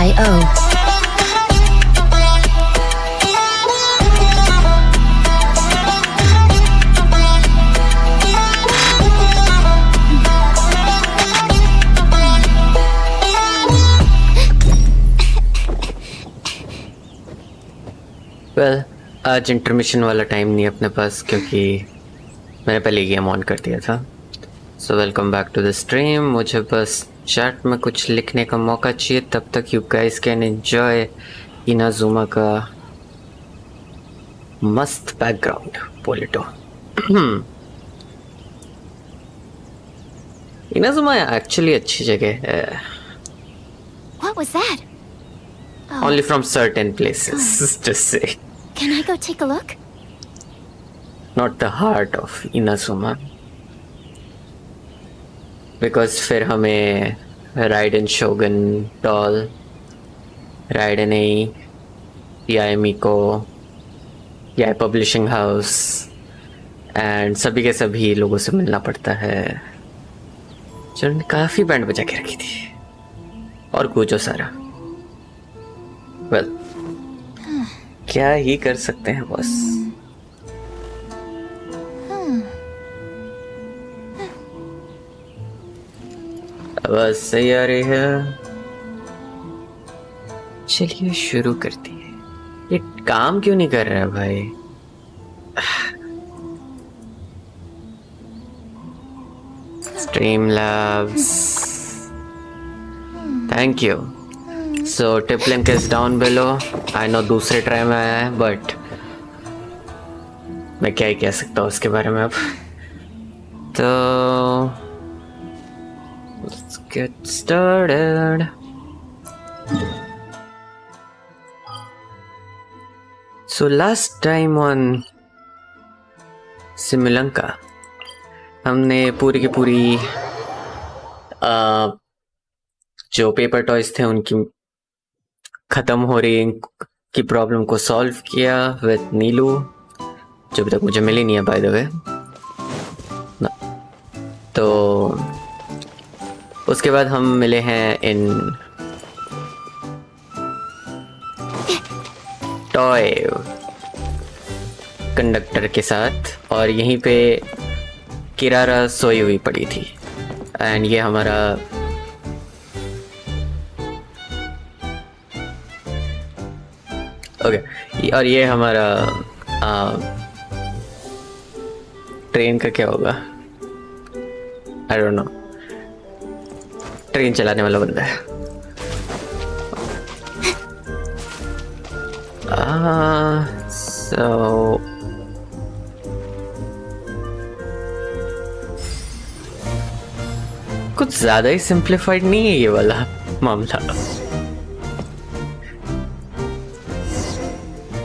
I.O. Well आज intermission वाला time नहीं अपने पास क्योंकि मैंने पहले गेम ऑन कर दिया था। So welcome back to the stream. मुझे बस चैट में कुछ लिखने का मौका चाहिए, तब तक you guys can enjoy Inazuma का मस्त बैकग्राउंड पोलिटो। इनाजुमा एक्चुअली अच्छी जगह है। What was that? Only from certain places, just say. Can I go take a look? Not the heart of Inazuma. Because फिर हमें राइडन शोगन डॉल, राइडन याई मिको, याई publishing house and सभी के सभी लोगों से मिलना पड़ता है जिन्होंने काफ़ी बैंड बजा के रखी थी और कुछ सारा। वेल क्या ही कर सकते हैं बॉस। आवाज सही आ रही है, चलिए शुरू करती है। ये काम क्यों नहीं कर रहा है भाई? Stream labs, thank you. So tip link is down below. I know दूसरे ट्राई में आया है, बट मैं क्या ही कह सकता हूँ उसके बारे में अब। तो let's get started. So last time on सिमलंका हमने पूरी की पूरी जो पेपर टॉयज थे उनकी खत्म हो रही की प्रॉब्लम को सॉल्व किया विद नीलू, जो अभी तक मुझे मिली नहीं है बाय द वे। तो उसके बाद हम मिले हैं इन टॉय कंडक्टर के साथ, और यहीं पे किरारा सोई हुई पड़ी थी। एंड ये हमारा ओके और ये हमारा ट्रेन का क्या होगा, आई डोंट नो। ट्रेन चलाने वाला बंदा है। सो कुछ ज्यादा ही सिंप्लीफाइड नहीं है ये वाला मामला।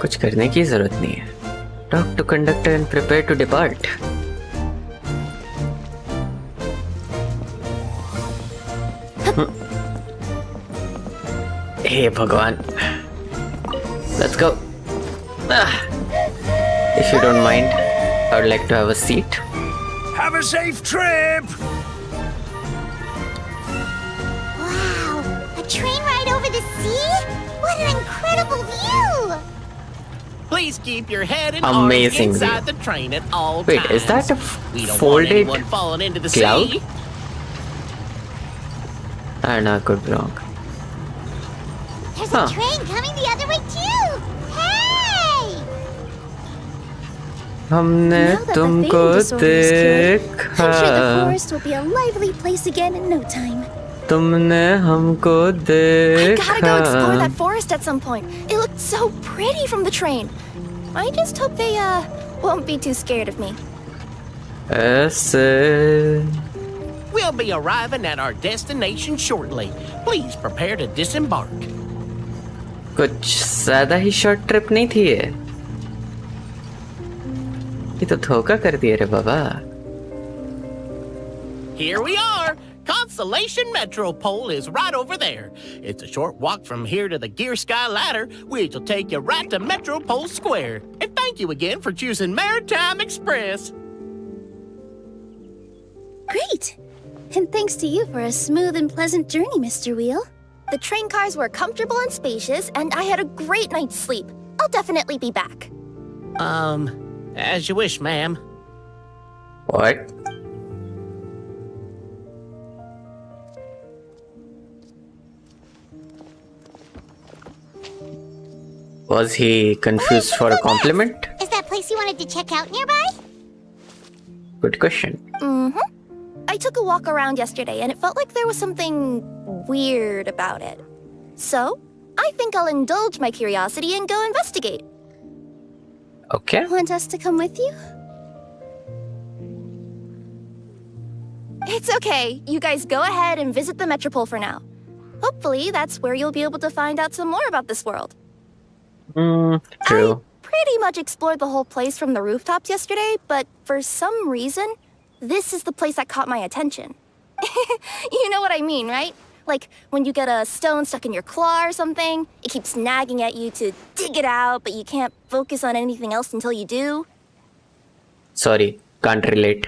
कुछ करने की जरूरत नहीं है। Talk to conductor and prepare to depart. हे भगवान, let's go. If you don't mind, I would like to have a seat. Have a safe trip! Wow, a train ride over the sea? What an incredible view! Please keep your head and Amazing arms inside view. the train at all Wait, times. is that a We don't folded want anyone falling into the cloud? sea. And I could be wrong. There's a train coming the other way too! Hey! हमने Now that the तुमको fading disorder is cured, देखा, I'm sure the forest will be a lively place again in no time. तुमने हमको I देखा। gotta go explore that forest at some point. It looked so pretty from the train. I just hope they, won't be too scared of me. ऐसे We'll be arriving at our destination shortly. Please prepare to disembark. कुछ ज्यादा ही short trip नहीं थी ये तो धोखा कर दिया रे बाबा। Here we are. Constellation Metropole is right over there. It's a short walk from here to the Gear Sky Ladder, which will take you right to Metropole Square. And thank you again for choosing Maritime Express. Great! And thanks to you for a smooth and pleasant journey, Mr. Wheel. The train cars were comfortable and spacious, and I had a great night's sleep. I'll definitely be back. As you wish, ma'am. What? Was he confused for a compliment? Is that place you wanted to check out nearby? Good question. I took a walk around yesterday, and it felt like there was something weird about it. So, I think I'll indulge my curiosity and go investigate. Okay. Want us to come with you? It's okay. You guys go ahead and visit the Metropole for now. Hopefully, that's where you'll be able to find out some more about this world. True. I pretty much explored the whole place from the rooftops yesterday, but for some reason, this is the place that caught my attention. You know what I mean, right? Like when you get a stone stuck in your claw or something, it keeps nagging at you to dig it out, but you can't focus on anything else until you do. Sorry, can't relate.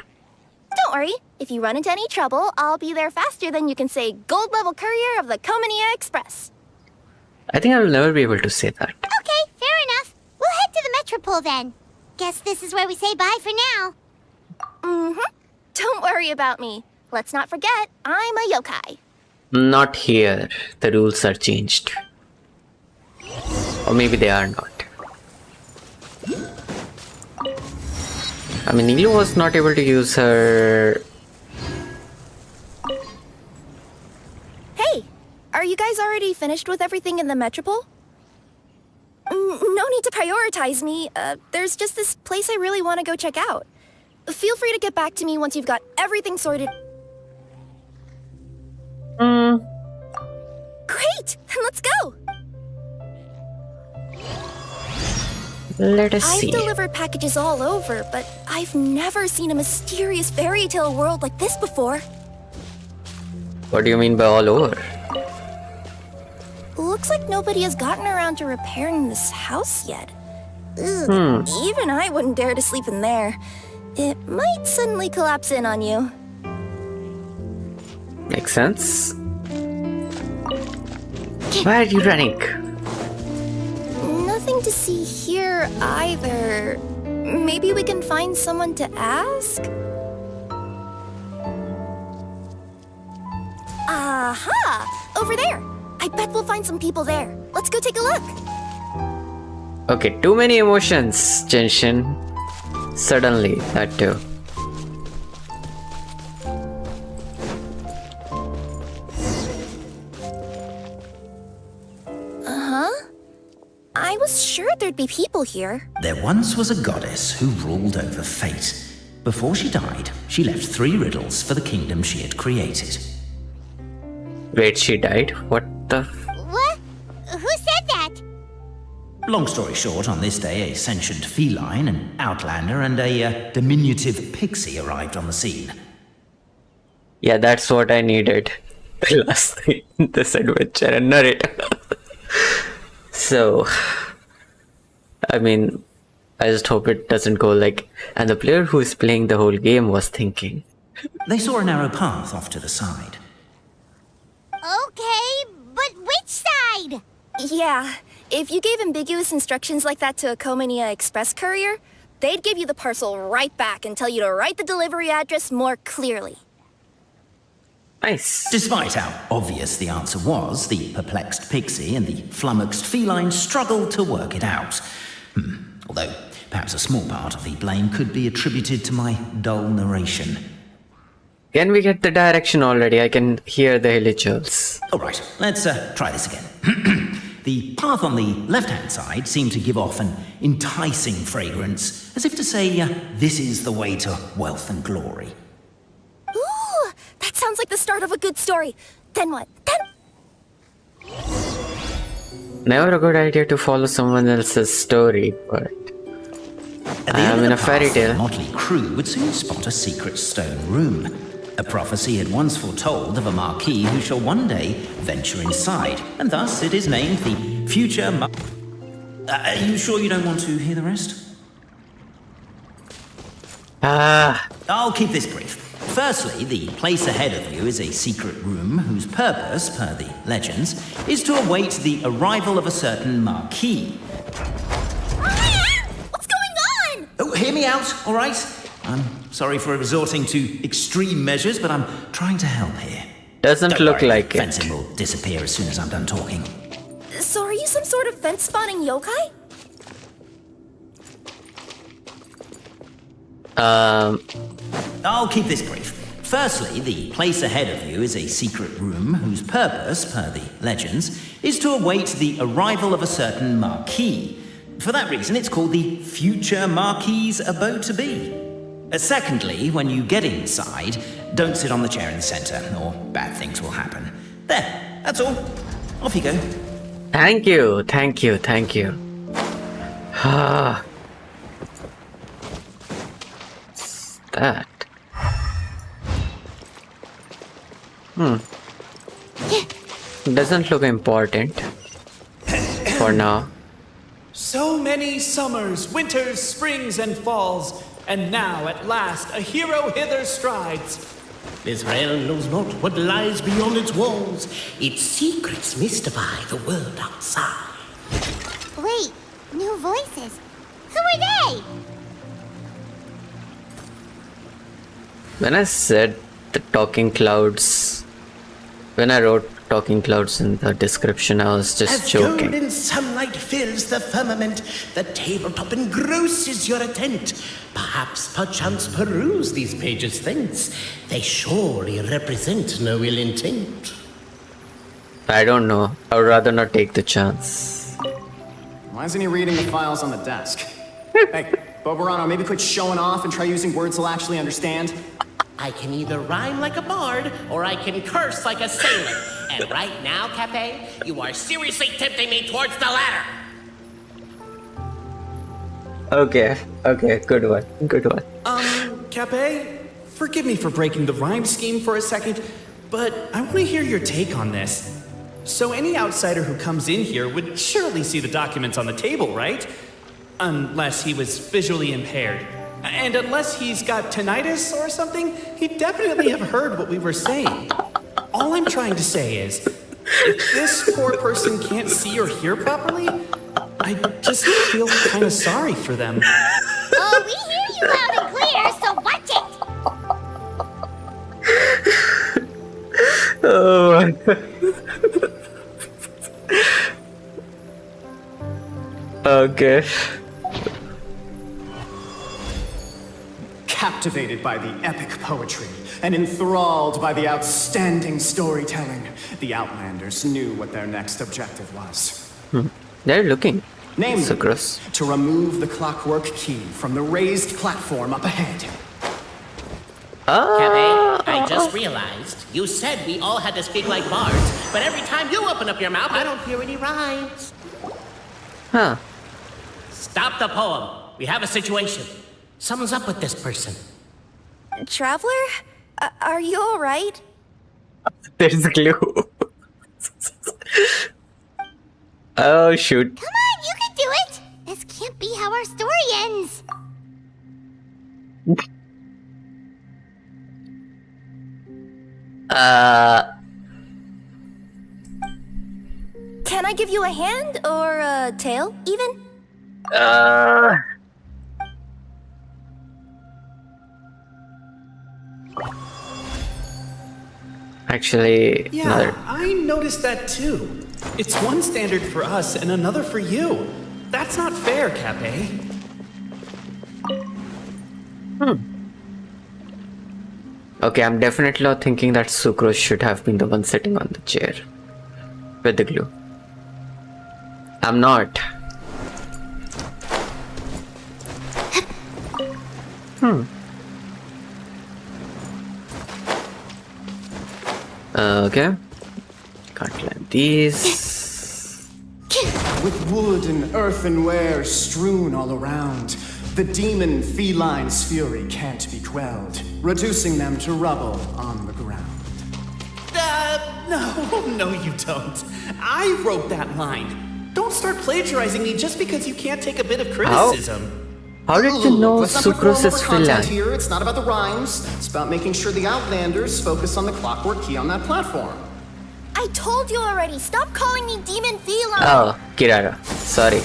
Don't worry, if you run into any trouble, I'll be there faster than you can say gold level courier of the Comania Express. I think I will never be able to say that. Okay, fair enough. We'll head to the Metropole then. Guess this is where we say bye for now. Don't worry about me. Let's not forget, I'm a yokai. Not here. The rules are changed. Or maybe they are not. I mean, Nilu was not able to use her... Hey, are you guys already finished with everything in the Metropole? No need to prioritize me. There's just this place I really want to go check out. Feel free to get back to me once you've got everything sorted. Great! Then let's go! Let us I've see. delivered packages all over, but I've never seen a mysterious fairy tale world like this before. What do you mean by all over? Looks like nobody has gotten around to repairing this house yet. Ugh, even I wouldn't dare to sleep in there. It might suddenly collapse in on you. Makes sense. Why are you running? Nothing to see here either. Maybe we can find someone to ask? Aha! Over there! I bet we'll find some people there. Let's go take a look. Okay, too many emotions, Genshin. Suddenly, that too. I was sure there'd be people here. There once was a goddess who ruled over fate. Before she died, she left 3 riddles for the kingdom she had created. Wait, she died? What the... What? Who said that? Long story short, on this day, a sentient feline, an outlander, and a diminutive pixie arrived on the scene. Yeah, that's what I needed. The last thing in this adventure and narrator. So, I mean, I just hope it doesn't go like... And the player who is playing the whole game was thinking. They saw a narrow path off to the side. Okay, but which side? Yeah, if you gave ambiguous instructions like that to a Comania Express courier, they'd give you the parcel right back and tell you to write the delivery address more clearly. Nice. Despite how obvious the answer was, the perplexed pixie and the flummoxed feline struggled to work it out. Although, perhaps a small part of the blame could be attributed to my dull narration. Can we get the direction already? I can hear the hilichurls. All right, let's try this again. The path on the left-hand side seemed to give off an enticing fragrance, as if to say, this is the way to wealth and glory. Ooh, that sounds like the start of a good story. Then what? Never a good idea to follow someone else's story, but... At I am in a fairy tale. The motley crew would soon spot a secret stone room. A prophecy had once foretold of a marquis who shall one day venture inside, and thus it is named the future Are you sure you don't want to hear the rest? I'll keep this brief. Firstly, the place ahead of you is a secret room whose purpose, per the legends, is to await the arrival of a certain marquis. What's going on? Oh, hear me out, all right? I'm sorry for resorting to extreme measures, but I'm trying to help here. Doesn't Don't look worry, like it. fencing will disappear as soon as I'm done talking. So are you some sort of fence-spotting yokai? I'll keep this brief. Firstly, the place ahead of you is a secret room whose purpose, per the legends, is to await the arrival of a certain marquis. For that reason, it's called the future marquis's abode to be. Secondly, when you get inside, don't sit on the chair in the center, or bad things will happen. There, that's all. Off you go. Thank you, thank you, thank you. What's that? Doesn't look important for now. So many summers, winters, springs, and falls, and now at last a hero hither strides. This realm knows not what lies beyond its walls. Its secrets mystify the world outside. Wait, new voices. Who are they? When I said the talking clouds, when I wrote talking clouds in the description, I was just As joking. golden sunlight fills the firmament, the tabletop engrosses your intent. Perchance peruse these pages thence. They surely represent no ill intent. I don't know. I would rather not take the chance. Why isn't he reading the files on the desk? Hey, Bobarano, maybe quit showing off and try using words he'll actually understand. I can either rhyme like a bard, or I can curse like a sailor. And right now, Cape, you are seriously tempting me towards the latter. Okay, good one, good one. Cape, forgive me for breaking the rhyme scheme for a second, but I want to hear your take on this. So any outsider who comes in here would surely see the documents on the table, right? Unless he was visually impaired. And unless he's got tinnitus or something, he'd definitely have heard what we were saying. All I'm trying to say is, if this poor person can't see or hear properly, I just feel kind of sorry for them. Oh, we hear you loud and clear, so watch it. Oh my god. Okay. Captivated by the epic poetry and enthralled by the outstanding storytelling, the Outlanders knew what their next objective was. They're looking. Namely, So gross. to remove the clockwork key from the raised platform up ahead. Cape, I just realized you said we all had to speak like bards, but every time you open up your mouth, I don't hear any rhymes. Huh. Stop the poem. We have a situation. Something's up with this person. Traveler? Are you alright? There's glue. Oh shoot. Come on, you can do it. This can't be how our story ends. Can I give you a hand or a tail, even? Actually, Yeah, I noticed that too. It's one standard for us and another for you. That's not fair, Cape. Okay, I'm definitely not thinking that Sucrose should have been the one sitting on the chair with the glue. I'm not. Okay. Can't climb these. With wood and earthenware strewn all around, the demon feline's fury can't be quelled, reducing them to rubble on the ground. No, you don't. I wrote that line. Don't start plagiarizing me just because you can't take a bit of criticism. How did you know Let's not put form sucrose over is content Finland? here. It's not about the rhymes. It's about making sure the Outlanders focus on the clockwork key on that platform. I told you already. Stop calling me Demon Feline. Oh, Kirara. Sorry.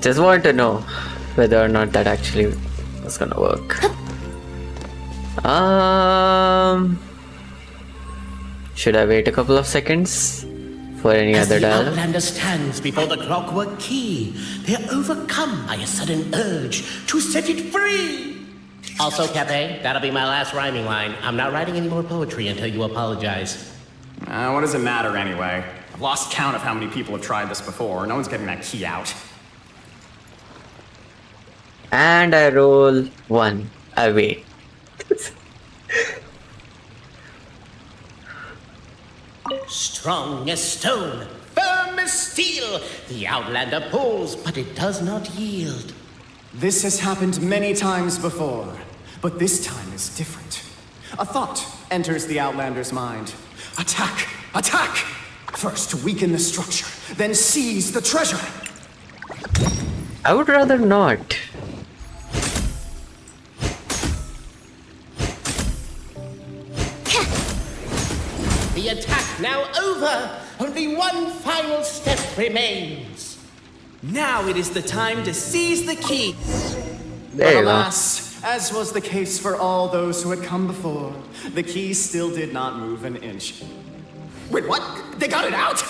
Just want to know whether or not that actually was gonna work. Should I wait a couple of seconds for any As other the dialogue? Outlander stands before the clockwork key, they are overcome by a sudden urge to set it free. Also, Cafe, that'll be my last rhyming line. I'm not writing any more poetry until you apologize. What does it matter anyway? I've lost count of how many people have tried this before. No one's getting that key out. And I roll 1 away. Strong as stone, firm as steel, the Outlander pulls, but it does not yield. This has happened many times before, but this time is different. A thought enters the Outlander's mind. Attack! Attack! First weaken the structure, then seize the treasure. I would rather not. The attack now over, only one final step remains. Now it is the time to seize the key. There But you go. alas, as was the case for all those who had come before, the key still did not move an inch. Wait, what? They got it out?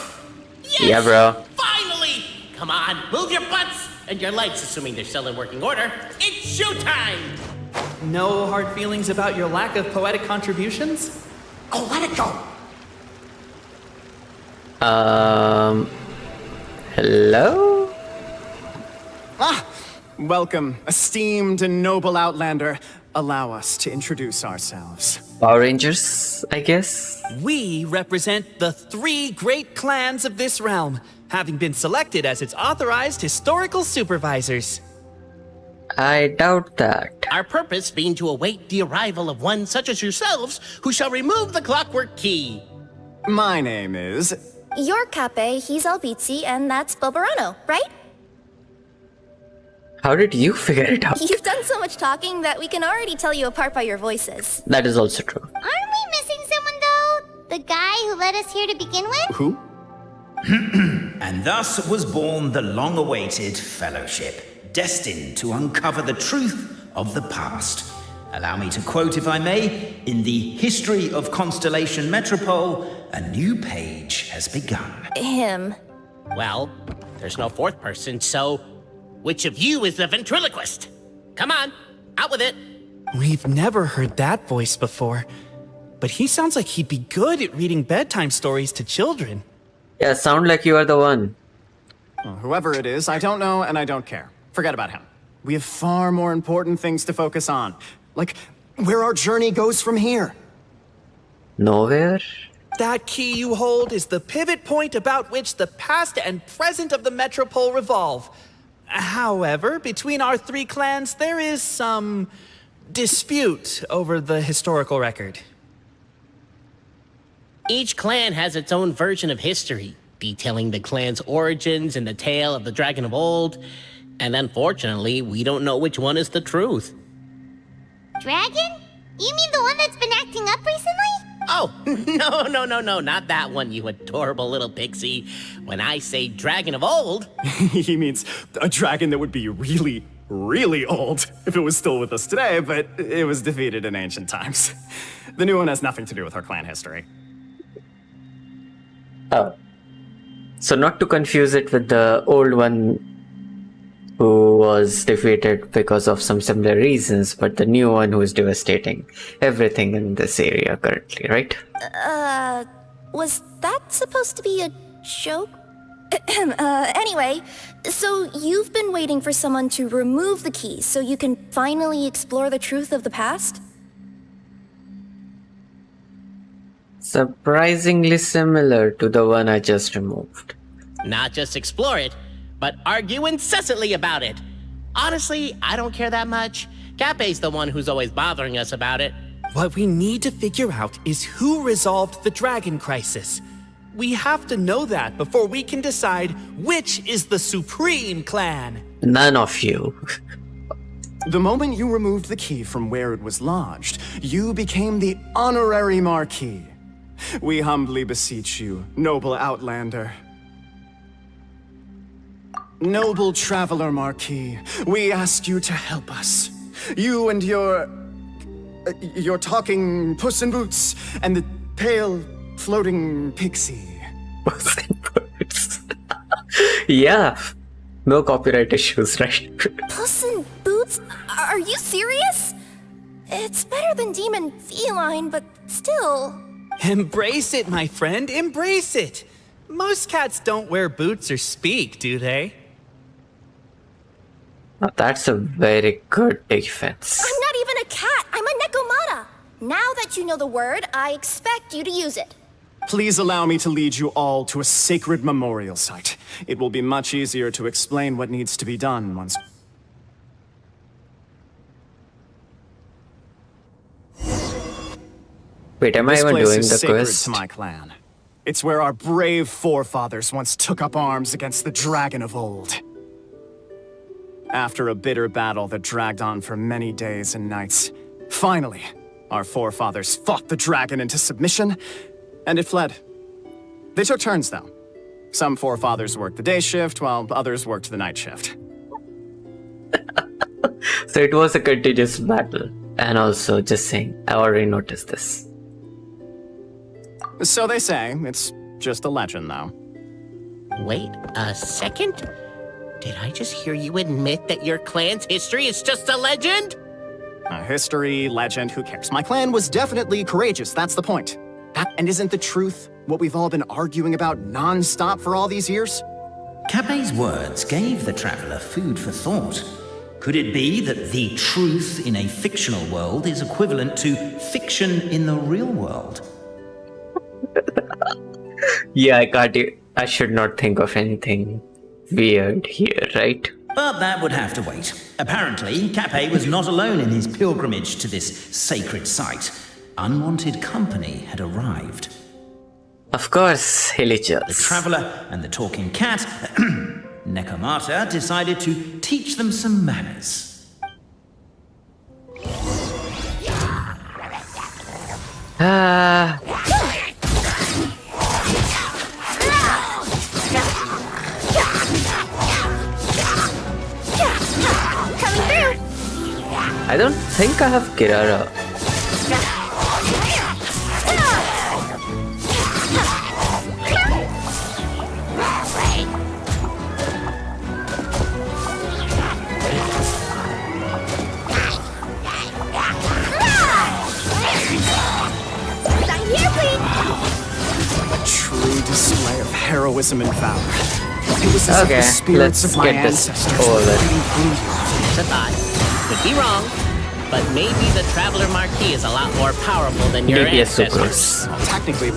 Yes! Yeah, bro. Finally! Come on, move your butts and your legs, assuming they're still in working order. It's showtime! No hard feelings about your lack of poetic contributions? Oh, let it go! Hello? Welcome, esteemed and noble Outlander. Allow us to introduce ourselves. Power Rangers, I guess? We represent the 3 great clans of this realm, having been selected as its authorized historical supervisors. I doubt that. Our purpose being to await the arrival of one such as yourselves who shall remove the clockwork key. My name is... You're Cape, he's Albizzi, and that's Bobarano, right? How did you figure it out? You've done so much talking that we can already tell you apart by your voices. That is also true. Aren't we missing someone, though? The guy who led us here to begin with? Who? And thus was born the long-awaited fellowship, destined to uncover the truth of the past. Allow me to quote, if I may, in the history of Constellation Metropole, a new page has begun. Him. Well, there's no fourth person, so which of you is the ventriloquist? Come on, out with it. We've never heard that voice before, but he sounds like he'd be good at reading bedtime stories to children. Yeah, sound like you are the one. Well, whoever it is, I don't know and I don't care. Forget about him. We have far more important things to focus on. Like, where our journey goes from here. Nowhere? That key you hold is the pivot point about which the past and present of the Metropole revolve. However, between our 3 clans, there is some dispute over the historical record. Each clan has its own version of history, detailing the clan's origins and the tale of the dragon of old. And unfortunately, we don't know which one is the truth. Dragon? You mean the one that's been acting up recently? Oh, no, not that one, you adorable little pixie. When I say dragon of old, He means a dragon that would be really, really old if it was still with us today, but it was defeated in ancient times. The new one has nothing to do with our clan history. Oh. So not to confuse it with the old one who was defeated because of some similar reasons, but the new one who is devastating everything in this area currently, right? Was that supposed to be a joke? Anyway, so you've been waiting for someone to remove the key so you can finally explore the truth of the past? Surprisingly similar to the one I just removed. not just explore it, but argue incessantly about it. Honestly, I don't care that much. Cape's the one who's always bothering us about it. What we need to figure out is who resolved the dragon crisis. We have to know that before we can decide which is the supreme clan. None of you. The moment you removed the key from where it was lodged, you became the honorary Marquis. We humbly beseech you, noble Outlander. Noble Traveler Marquis, we ask you to help us. You and your talking Puss in Boots and the pale floating pixie. Yeah. No copyright issues, right? Puss in Boots? Are you serious? It's better than Demon Feline, but still. Embrace it, my friend, embrace it. Most cats don't wear boots or speak, do they? Now that's a very good defense. I'm not even a cat. I'm a Nekomata. Now that you know the word, I expect you to use it. Please allow me to lead you all to a sacred memorial site. It will be much easier to explain what needs to be done once... Wait, am I This even place doing is the sacred quest? to my clan. It's where our brave forefathers once took up arms against the dragon of old. After a bitter battle that dragged on for many days and nights, finally, our forefathers fought the dragon into submission, and it fled. They took turns, though. Some forefathers worked the day shift, while others worked the night shift. So it was a continuous battle. And also, just saying, I already noticed this. So they say. It's just a legend, though. Wait a second? Did I just hear you admit that your clan's history is just a legend? History, legend, who cares? My clan was definitely courageous, that's the point. And isn't the truth what we've all been arguing about non-stop for all these years? Capet's words gave the traveller food for thought. Could it be that the truth in a fictional world is equivalent to fiction in the real world? Yeah, I should not think of anything weird here, right? But that would have to wait. Apparently, Capet was not alone in his pilgrimage to this sacred site. Unwanted company had arrived. Of course, Hillichers. The traveller and the talking cat, Nekomata, decided to teach them some manners. Coming through. I don't think I have Kirara. Display of heroism and valor. It was as if Okay, the spirits let's of my get this ancestors over were with. fighting through you. It's a thought. Could be wrong, but maybe the Traveler Marquis is a lot more powerful than your DPS ancestors. Sucrose. Well, technically,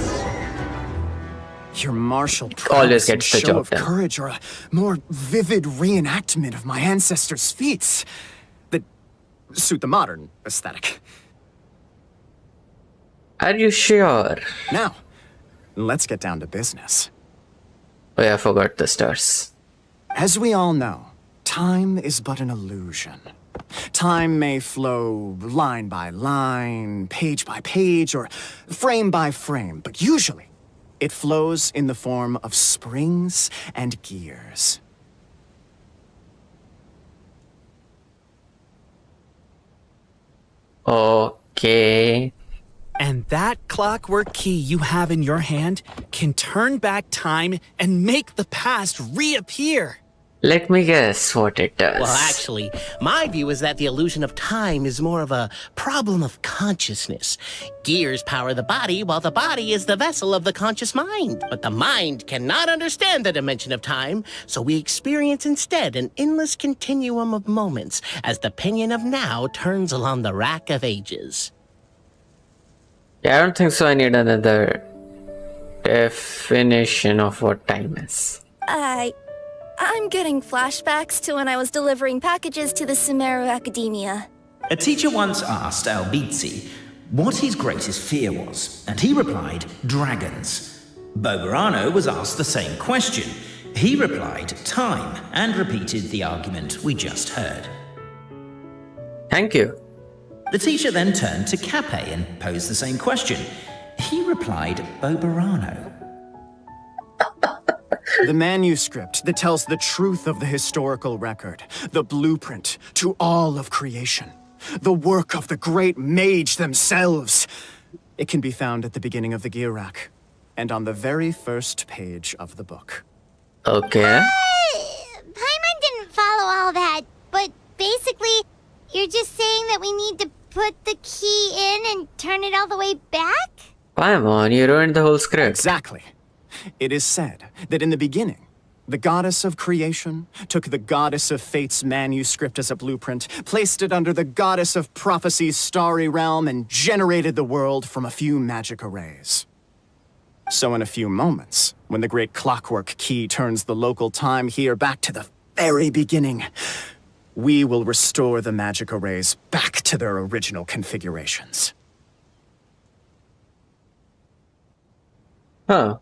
your martial Always prowess and gets the show job of done. courage are a more vivid reenactment of my ancestors' feats that suit the modern aesthetic. Are you sure? Now, let's get down to business. Oh yeah, I forgot the stars. As we all know, time is but an illusion. Time may flow line by line, page by page, or frame by frame, but usually it flows in the form of springs and gears. Okay. And that clockwork key you have in your hand can turn back time and make the past reappear. Let me guess what it does. Well, actually, my view is that the illusion of time is more of a problem of consciousness. Gears power the body, while the body is the vessel of the conscious mind. But the mind cannot understand the dimension of time, so we experience instead an endless continuum of moments as the pinion of now turns along the rack of ages. Yeah, I don't think so. I need another definition of what time is. I'm getting flashbacks to when I was delivering packages to the Sumeru Academia. A teacher once asked Albizzi what his greatest fear was, and he replied, dragons. Boberano was asked the same question. He replied, time, and repeated the argument we just heard. Thank you. The teacher then turned to Cape and posed the same question. He replied, Boberano. The manuscript that tells the truth of the historical record, the blueprint to all of creation, the work of the great mage themselves. It can be found at the beginning of the Girak, and on the very first page of the book. Okay. Paimon didn't follow all that, but basically, you're just saying that we need to put the key in and turn it all the way back? Paimon, you ruined the whole script. Exactly. It is said that in the beginning, the goddess of creation took the goddess of fate's manuscript as a blueprint, placed it under the goddess of prophecy's starry realm, and generated the world from a few magic arrays. So in a few moments, when the great clockwork key turns the local time here back to the very beginning, we will restore the magic arrays back to their original configurations. Huh.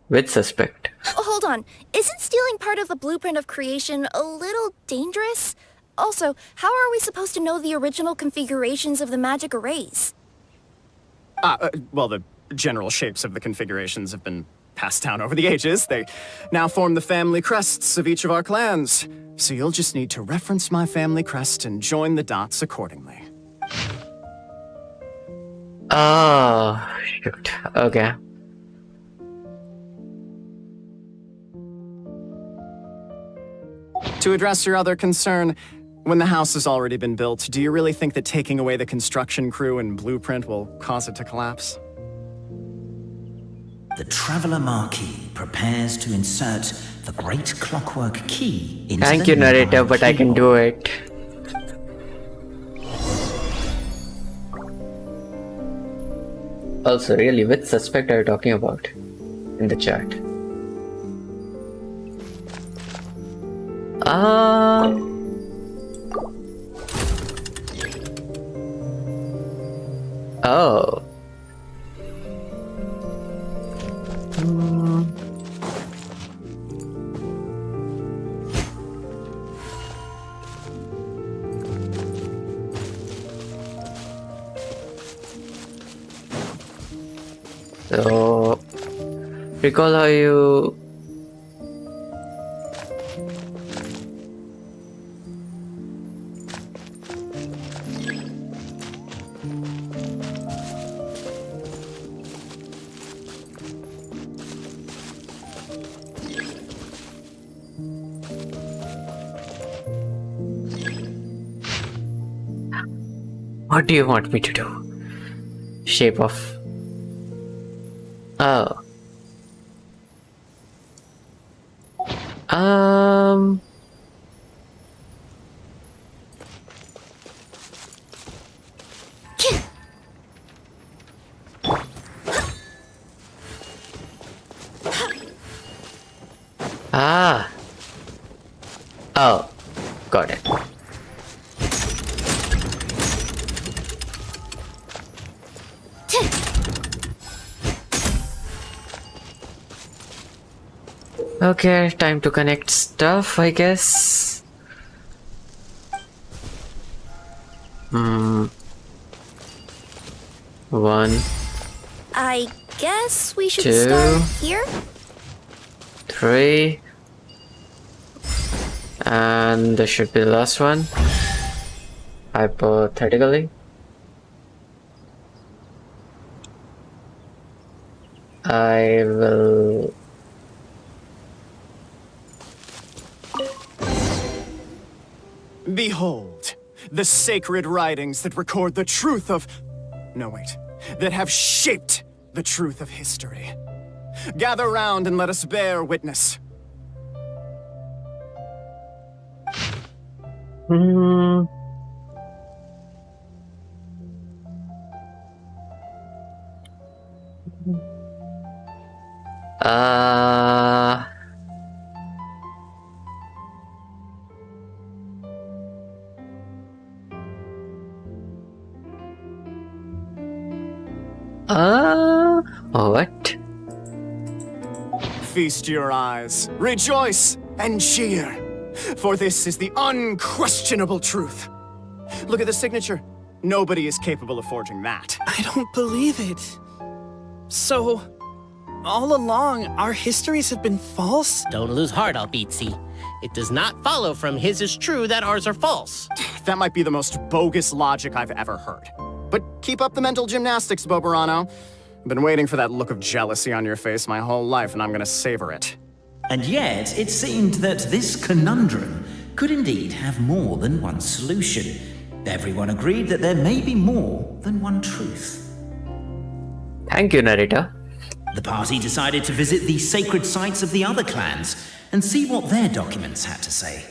With suspect. Hold on. Isn't stealing part of the blueprint of creation a little dangerous? Also, how are we supposed to know the original configurations of the magic arrays? Well, the general shapes of the configurations have been passed down over the ages. They now form the family crests of each of our clans. So you'll just need to reference my family crest and join the dots accordingly. Oh, shoot. Okay. To address your other concern, when the house has already been built, do you really think that taking away the construction crew and blueprint will cause it to collapse? The Traveller Marquis prepares to insert the great clockwork key into Thank the you, narrator, nearby but I can do it. Also, really, which suspect are you talking about in the chat? Oh. So, recall how you What do you want me to do? Shape of... Oh. Ah. Oh. Got it. Okay, time to connect stuff, I guess. One, I guess we should Two. start here? 3, and this should be the last one. Hypothetically. I will... Behold, the sacred writings that record the truth of... No, wait. That have shaped the truth of history. Gather round and let us bear witness. Hmm. What? Feast your eyes, rejoice, and cheer. For this is the unquestionable truth. Look at the signature. Nobody is capable of forging that. I don't believe it. So, all along, our histories have been false? Don't lose heart, Albizzi. It does not follow from his is true that ours are false. That might be the most bogus logic I've ever heard. But keep up the mental gymnastics, Boberano. I've been waiting for that look of jealousy on your face my whole life, and I'm gonna savor it. And yet, it seemed that this conundrum could indeed have more than one solution. Everyone agreed that there may be more than one truth. Thank you, narrator. The party decided to visit the sacred sites of the other clans and see what their documents had to say.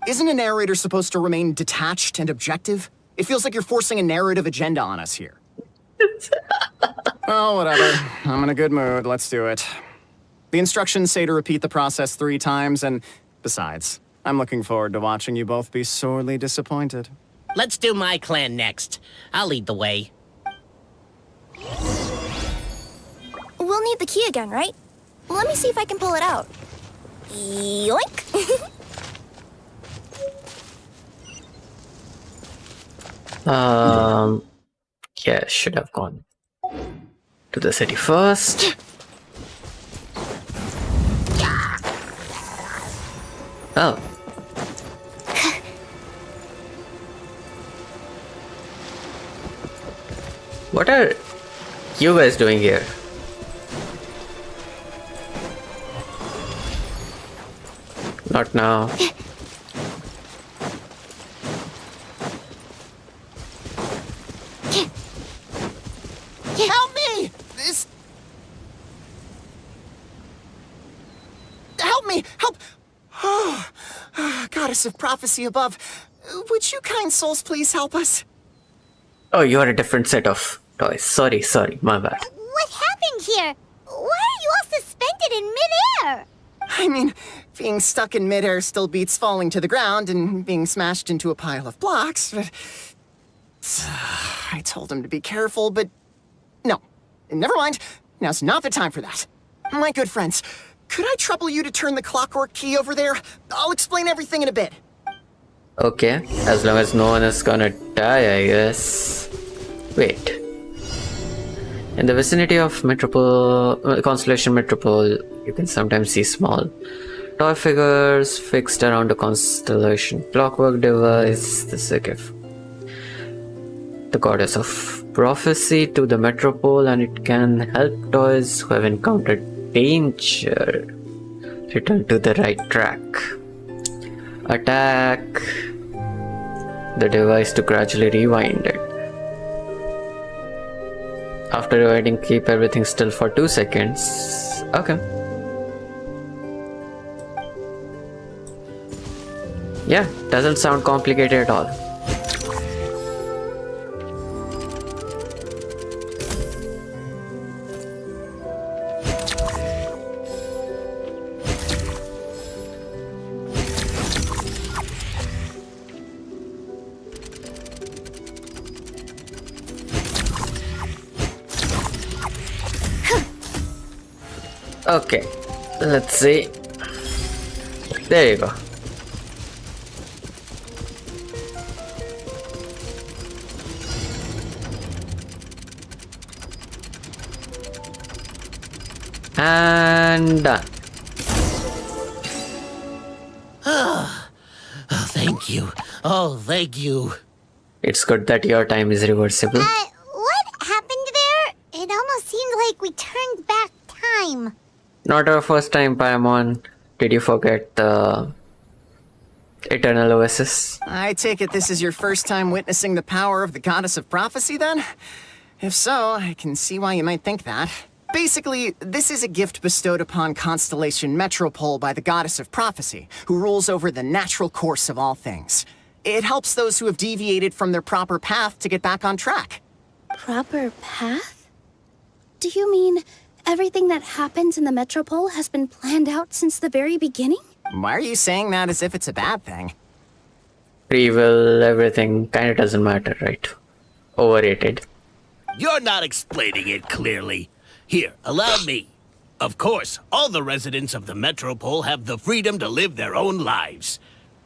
Isn't a narrator supposed to remain detached and objective? It feels like you're forcing a narrative agenda on us here. Well, whatever. I'm in a good mood. Let's do it. The instructions say to repeat the process 3 times, and besides, I'm looking forward to watching you both be sorely disappointed. Let's do my clan next. I'll lead the way. We'll need the key again, right? Let me see if I can pull it out. Yoink! Yeah, should have gone to the city first. Oh. What are you guys doing here? Not now. Help me! Help me! Help! Oh, Goddess of Prophecy above, would you kind souls please help us? Oh, you are a different set of toys. Sorry, my bad. What happened here? Why are you all suspended in midair? I mean, being stuck in midair still beats falling to the ground and being smashed into a pile of blocks, but... I told him to be careful, but... No. Never mind. Now's not the time for that. My good friends, could I trouble you to turn the clockwork key over there? I'll explain everything in a bit. Okay, as long as no one is gonna die, I guess. Wait. In the vicinity of Constellation Metropole, you can sometimes see small toy figures fixed around a constellation clockwork device. This is a gift. The goddess of prophecy to the Metropole, and it can help toys who have encountered danger return to the right track. Attack the device to gradually rewind it. After rewinding, keep everything still for 2 seconds. Okay. Yeah, doesn't sound complicated at all. Okay, let's see. There you go. And done. Oh, thank you. Oh, thank you. It's good that your time is reversible. What happened there? It almost seemed like we turned back time. Not our first time, Paimon. Did you forget the Eternal Oasis? I take it this is your first time witnessing the power of the Goddess of Prophecy, then? If so, I can see why you might think that. Basically, this is a gift bestowed upon Constellation Metropole by the Goddess of Prophecy, who rules over the natural course of all things. It helps those who have deviated from their proper path to get back on track. Proper path? Do you mean everything that happens in the Metropole has been planned out since the very beginning? Why are you saying that as if it's a bad thing? Free will, everything kinda doesn't matter, right? Overrated. You're not explaining it clearly. Here, allow me. Of course, all the residents of the Metropole have the freedom to live their own lives.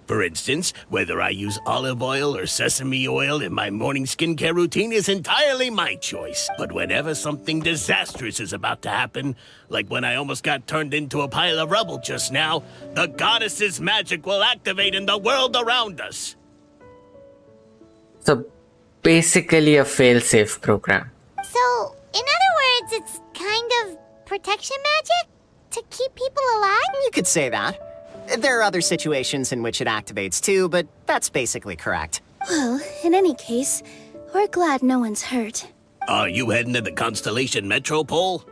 For instance, whether I use olive oil or sesame oil in my morning skincare routine is entirely my choice. But whenever something disastrous is about to happen, like when I almost got turned into a pile of rubble just now, the goddess's magic will activate in the world around us. So basically a fail-safe program. So, in other words, it's kind of protection magic? To keep people alive? You could say that. There are other situations in which it activates too, but that's basically correct. Well, in any case, we're glad no one's hurt. Are you heading to the Constellation Metropole?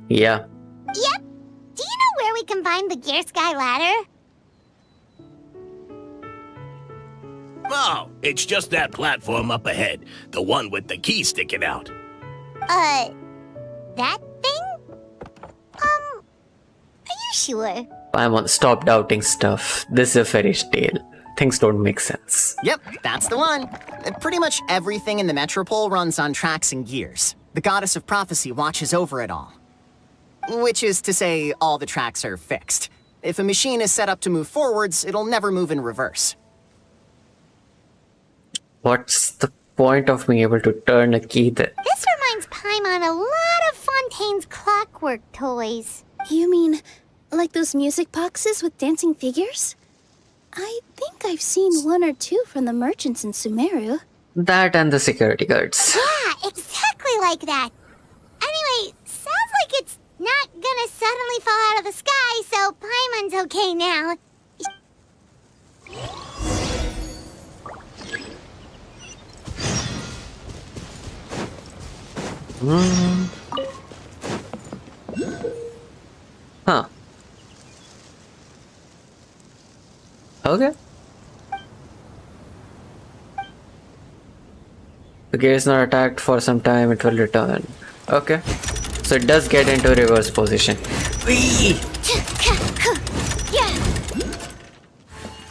Yeah. Yep. Do you know where we can find the Gear Sky Ladder? Oh, it's just that platform up ahead. The one with the key sticking out. That thing? Are you sure? Paimon, stop doubting stuff. This is a fairy tale. Things don't make sense. Yep, that's the one. Pretty much everything in the Metropole runs on tracks and gears. The Goddess of Prophecy watches over it all. Which is to say, all the tracks are fixed. If a machine is set up to move forwards, it'll never move in reverse. What's the point of being able to turn a key then? This reminds Paimon a lot of Fontaine's clockwork toys. You mean, like those music boxes with dancing figures? I think I've seen one or two from the merchants in Sumeru. That and the security guards. Yeah, exactly like that. Anyway, sounds like it's not gonna suddenly fall out of the sky, so Paimon's okay now. Huh. Okay. The gear is not attacked for some time, it will return. Okay. So it does get into reverse position. Whee!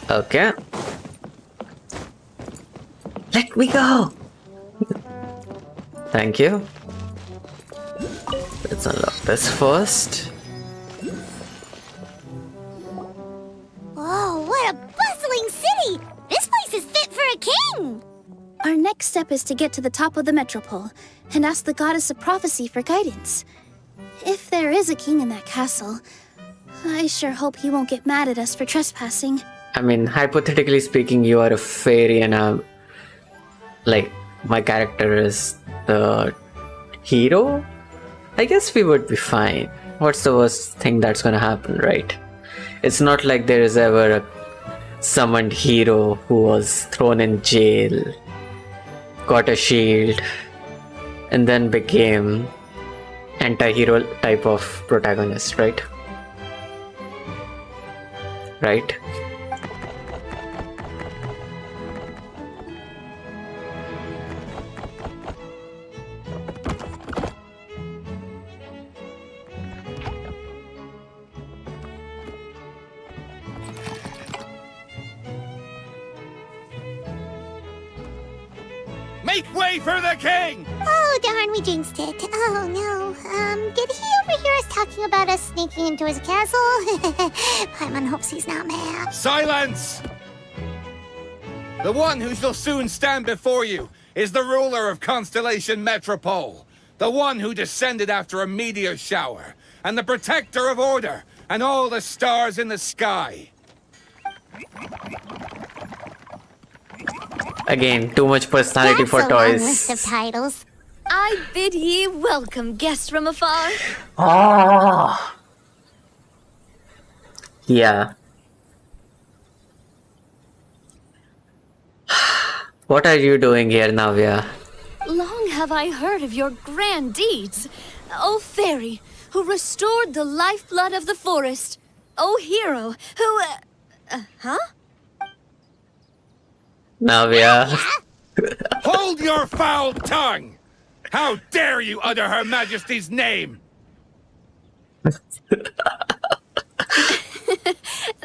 Okay. Let me go! Thank you. Let's unlock this first. Whoa, what a bustling city! This place is fit for a king! Our next step is to get to the top of the Metropole and ask the Goddess of Prophecy for guidance. If there is a king in that castle, I sure hope he won't get mad at us for trespassing. I mean, hypothetically speaking, you are a fairy and I'm... like, my character is the hero? I guess we would be fine. What's the worst thing that's gonna happen, right? It's not like there is ever a summoned hero who was thrown in jail, got a shield, and then became anti-hero type of protagonist, right? Right? Make way for the king! Oh, darn, we jinxed it. Oh, no. Did he overhear us talking about us sneaking into his castle? Paimon hopes he's not mad. Silence! The one who shall soon stand before you is the ruler of Constellation Metropole, the one who descended after a meteor shower, and the protector of order and all the stars in the sky. Again, too much personality That's for a long toys. list of titles. I bid ye welcome, guests from afar. Oh. Yeah. What are you doing here, Navya? Long have I heard of your grand deeds. O fairy, who restored the lifeblood of the forest. O hero, who... huh? Navya. Hold your foul tongue! How dare you utter Her Majesty's name?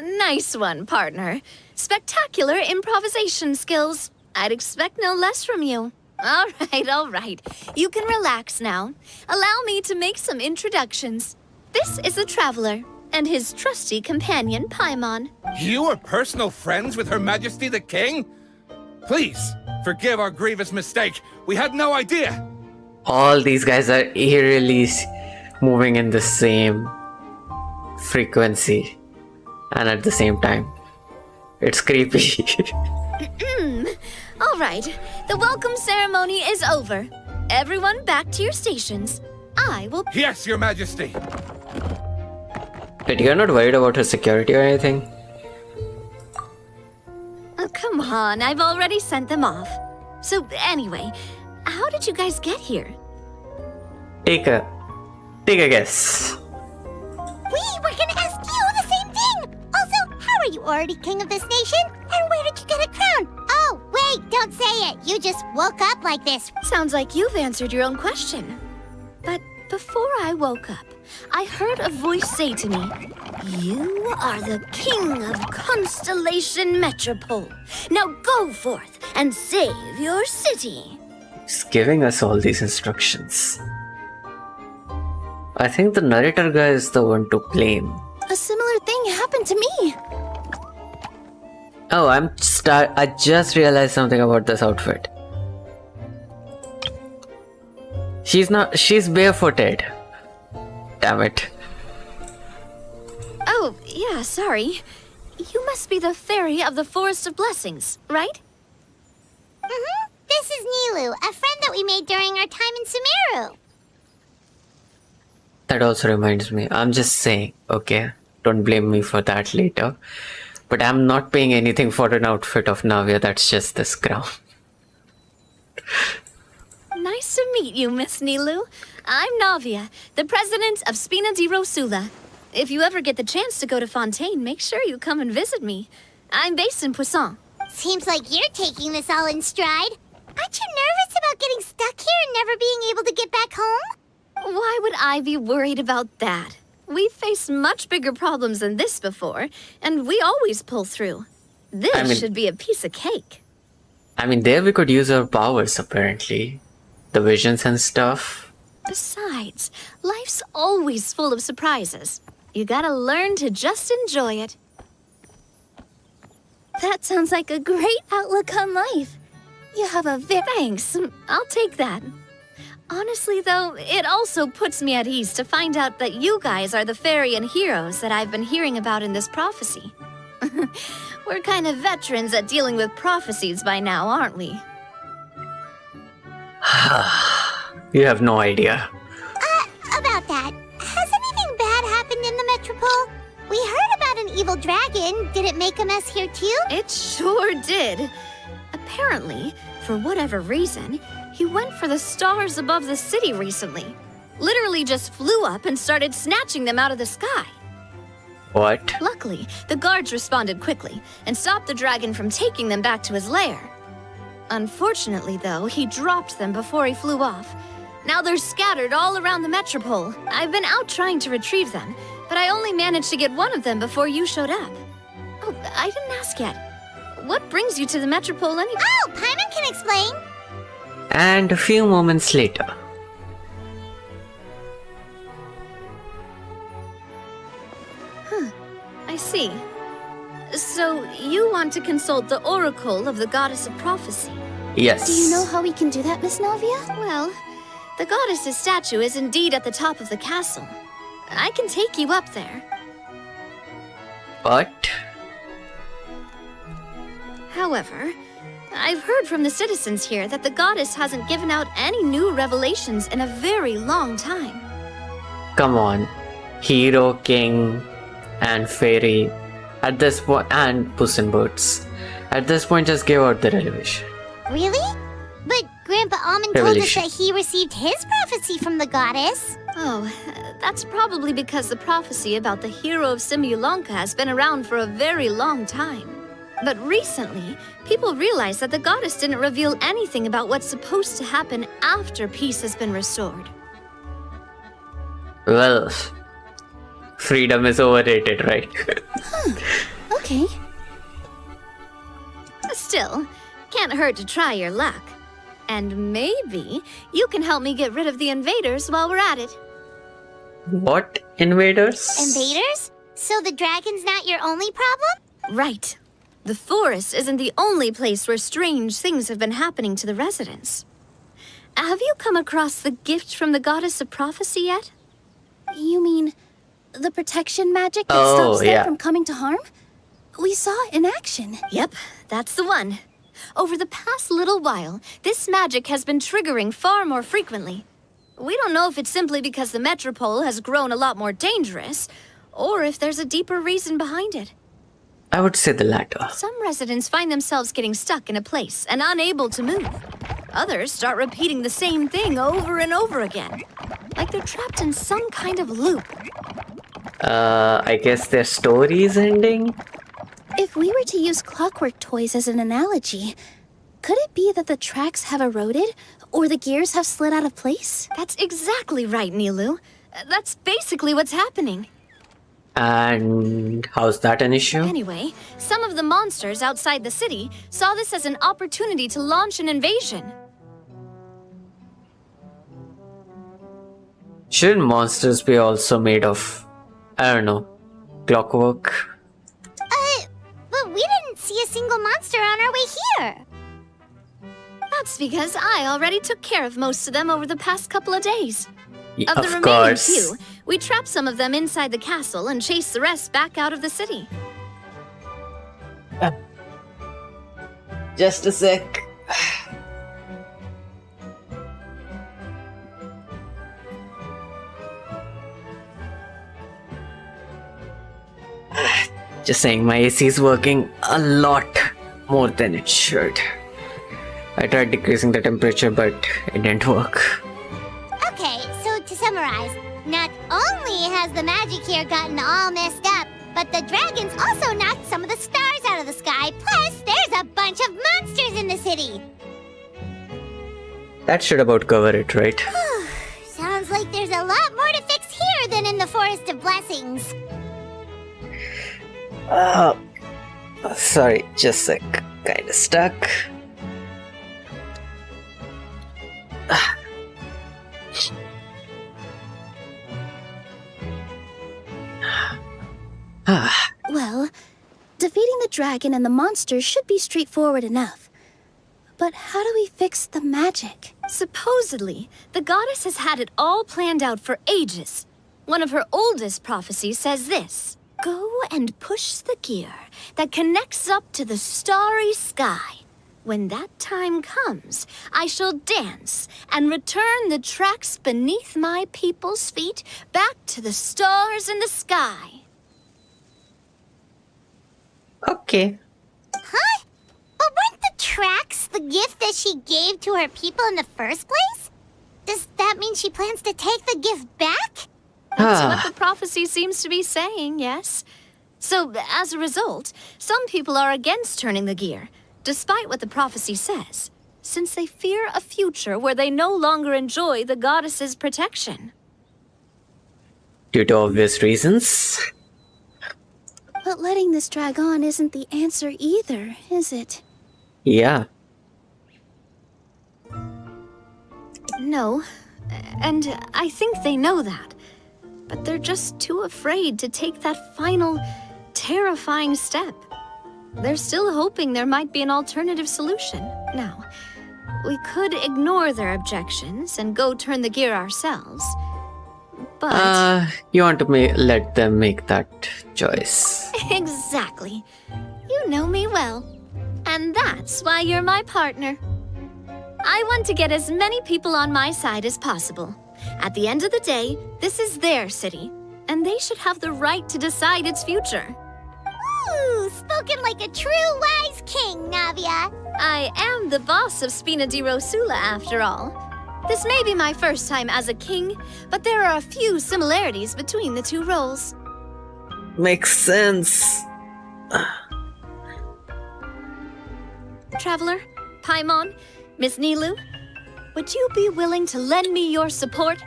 Nice one, partner. Spectacular improvisation skills. I'd expect no less from you. All right. You can relax now. Allow me to make some introductions. This is the Traveler, and his trusty companion, Paimon. You are personal friends with Her Majesty the King? Please, forgive our grievous mistake. We had no idea. All these guys are eerily moving in the same frequency and at the same time. It's creepy. All right. The welcome ceremony is over. Everyone back to your stations. I will... Yes, Your Majesty. But you're not worried about her security or anything? Oh, come on. I've already sent them off. So, anyway, how did you guys get here? Take a guess. We were gonna ask you the same thing! Also, how are you already king of this nation? And where did you get a crown? Oh, wait, don't say it. You just woke up like this. Sounds like you've answered your own question. But before I woke up, I heard a voice say to me, "You are the king of Constellation Metropole. Now go forth and save your city." He's giving us all these instructions. I think the narrator guy is the one to blame. A similar thing happened to me. Oh, I just realized something about this outfit. She's barefooted. Damn it. Oh, yeah, sorry. You must be the fairy of the Forest of Blessings, right? Mm-hmm. This is Nilu, a friend that we made during our time in Sumeru. That also reminds me. I'm just saying, okay? Don't blame me for that later. But I'm not paying anything for an outfit of Navia. That's just this crown. Nice to meet you, Miss Nilu. I'm Navia, the president of Spina di Rosula. If you ever get the chance to go to Fontaine, make sure you come and visit me. I'm based in Poisson. Seems like you're taking this all in stride. Aren't you nervous about getting stuck here and never being able to get back home? Why would I be worried about that? We've faced much bigger problems than this before, and we always pull through. This should be a piece of cake. I mean, there we could use our powers, apparently. The visions and stuff. Besides, life's always full of surprises. You gotta learn to just enjoy it. That sounds like a great outlook on life. You have a Thanks, I'll take that. Honestly, though, it also puts me at ease to find out that you guys are the fairy and heroes that I've been hearing about in this prophecy. We're kind of veterans at dealing with prophecies by now, aren't we? You have no idea. About that, has anything bad happened in the Metropole? We heard about an evil dragon. Did it make a mess here too? It sure did. Apparently, for whatever reason, he went for the stars above the city recently. Literally just flew up and started snatching them out of the sky. What? Luckily, the guards responded quickly and stopped the dragon from taking them back to his lair. Unfortunately, though, he dropped them before he flew off. Now they're scattered all around the Metropole. I've been out trying to retrieve them, but I only managed to get one of them before you showed up. Oh, I didn't ask yet. What brings you to the Metropole anyway? Oh, Paimon can explain. And a few moments later. I see. So, you want to consult the Oracle of the Goddess of Prophecy? Yes. Do you know how we can do that, Miss Navia? Well, the goddess's statue is indeed at the top of the castle. I can take you up there. But However, I've heard from the citizens here that the goddess hasn't given out any new revelations in a very long time. come on. Hero, King, and Fairy. At this point, and Puss in Boots. At this point, just give out the revelation. Really? But Grandpa Almond told us Revelation. that he received his prophecy from the goddess. Oh, that's probably because the prophecy about the hero of Simulanka has been around for a very long time. But recently, people realized that the goddess didn't reveal anything about what's supposed to happen after peace has been restored. Well, freedom is overrated, right? Okay. Still, can't hurt to try your luck. And maybe you can help me get rid of the invaders while we're at it. What invaders? Invaders? So the dragon's not your only problem? Right. The forest isn't the only place where strange things have been happening to the residents. Have you come across the gift from the goddess of prophecy yet? You mean the protection magic that Oh, stops them yeah. from coming to harm? We saw it in action. Yep, that's the one. Over the past little while, this magic has been triggering far more frequently. We don't know if it's simply because the metropole has grown a lot more dangerous, or if there's a deeper reason behind it. I would say the latter. Some residents find themselves getting stuck in a place and unable to move. Others start repeating the same thing over and over again, like they're trapped in some kind of loop. I guess their story is ending? If we were to use clockwork toys as an analogy, could it be that the tracks have eroded, or the gears have slid out of place? That's exactly right, Nilu. That's basically what's happening. And how's that an issue? Anyway, some of the monsters outside the city saw this as an opportunity to launch an invasion. Shouldn't monsters be also made of, I don't know, clockwork? But we didn't see a single monster on our way here. That's because I already took care of most of them over the past couple of days. Of the remaining course. few, we trapped some of them inside the castle and chased the rest back out of the city. Just a sec. Just saying, my AC is working a lot more than it should. I tried decreasing the temperature, but it didn't work. Okay, so to summarize, not only has the magic here gotten all messed up, but the dragons also knocked some of the stars out of the sky. Plus, there's a bunch of monsters in the city. That should about cover it, right? Sounds like there's a lot more to fix here than in the Forest of Blessings. Sorry, just a sec. Kinda stuck. Well, defeating the dragon and the monsters should be straightforward enough. But how do we fix the magic? Supposedly, the goddess has had it all planned out for ages. One of her oldest prophecies says this: go and push the gear that connects up to the starry sky. When that time comes, I shall dance and return the tracks beneath my people's feet back to the stars in the sky. Okay. Huh? But weren't the tracks the gift that she gave to her people in the first place? Does that mean she plans to take the gift back? That's what the prophecy seems to be saying, yes. So, as a result, some people are against turning the gear, despite what the prophecy says, since they fear a future where they no longer enjoy the goddess's protection. Due to obvious reasons. But letting this drag on isn't the answer either, is it? Yeah. No, and I think they know that. But they're just too afraid to take that final, terrifying step. They're still hoping there might be an alternative solution. Now, we could ignore their objections and go turn the gear ourselves. But... You want to let them make that choice. Exactly. You know me well. And that's why you're my partner. I want to get as many people on my side as possible. At the end of the day, this is their city, and they should have the right to decide its future. Ooh, spoken like a true wise king, Navia. I am the boss of Spina di Rosula, after all. This may be my first time as a king, but there are a few similarities between the two roles. Makes sense. Traveler, Paimon, Miss Nilu, would you be willing to lend me your support?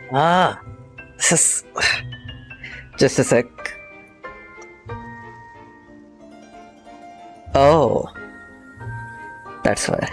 Just a sec. Oh. That's why.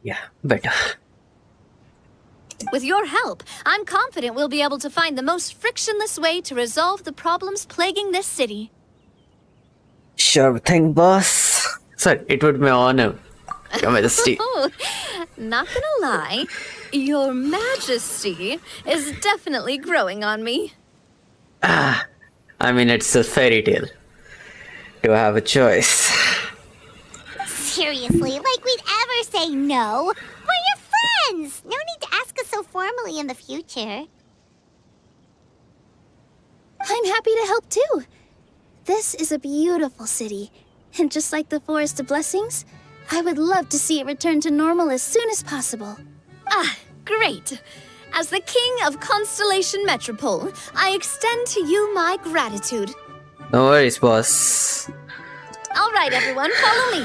Yeah, better. With your help, I'm confident we'll be able to find the most frictionless way to resolve the problems plaguing this city. Sure thing, boss. Sir, it would be my honor. Your Majesty. Oh, not gonna lie, your Majesty is definitely growing on me. I mean, it's a fairy tale. Do I have a choice? Seriously, like we'd ever say no. We're your friends. No need to ask us so formally in the future. I'm happy to help too. This is a beautiful city, and just like the Forest of Blessings, I would love to see it return to normal as soon as possible. Ah, great. As the King of Constellation Metropole, I extend to you my gratitude. No worries, boss. All right, everyone, follow me.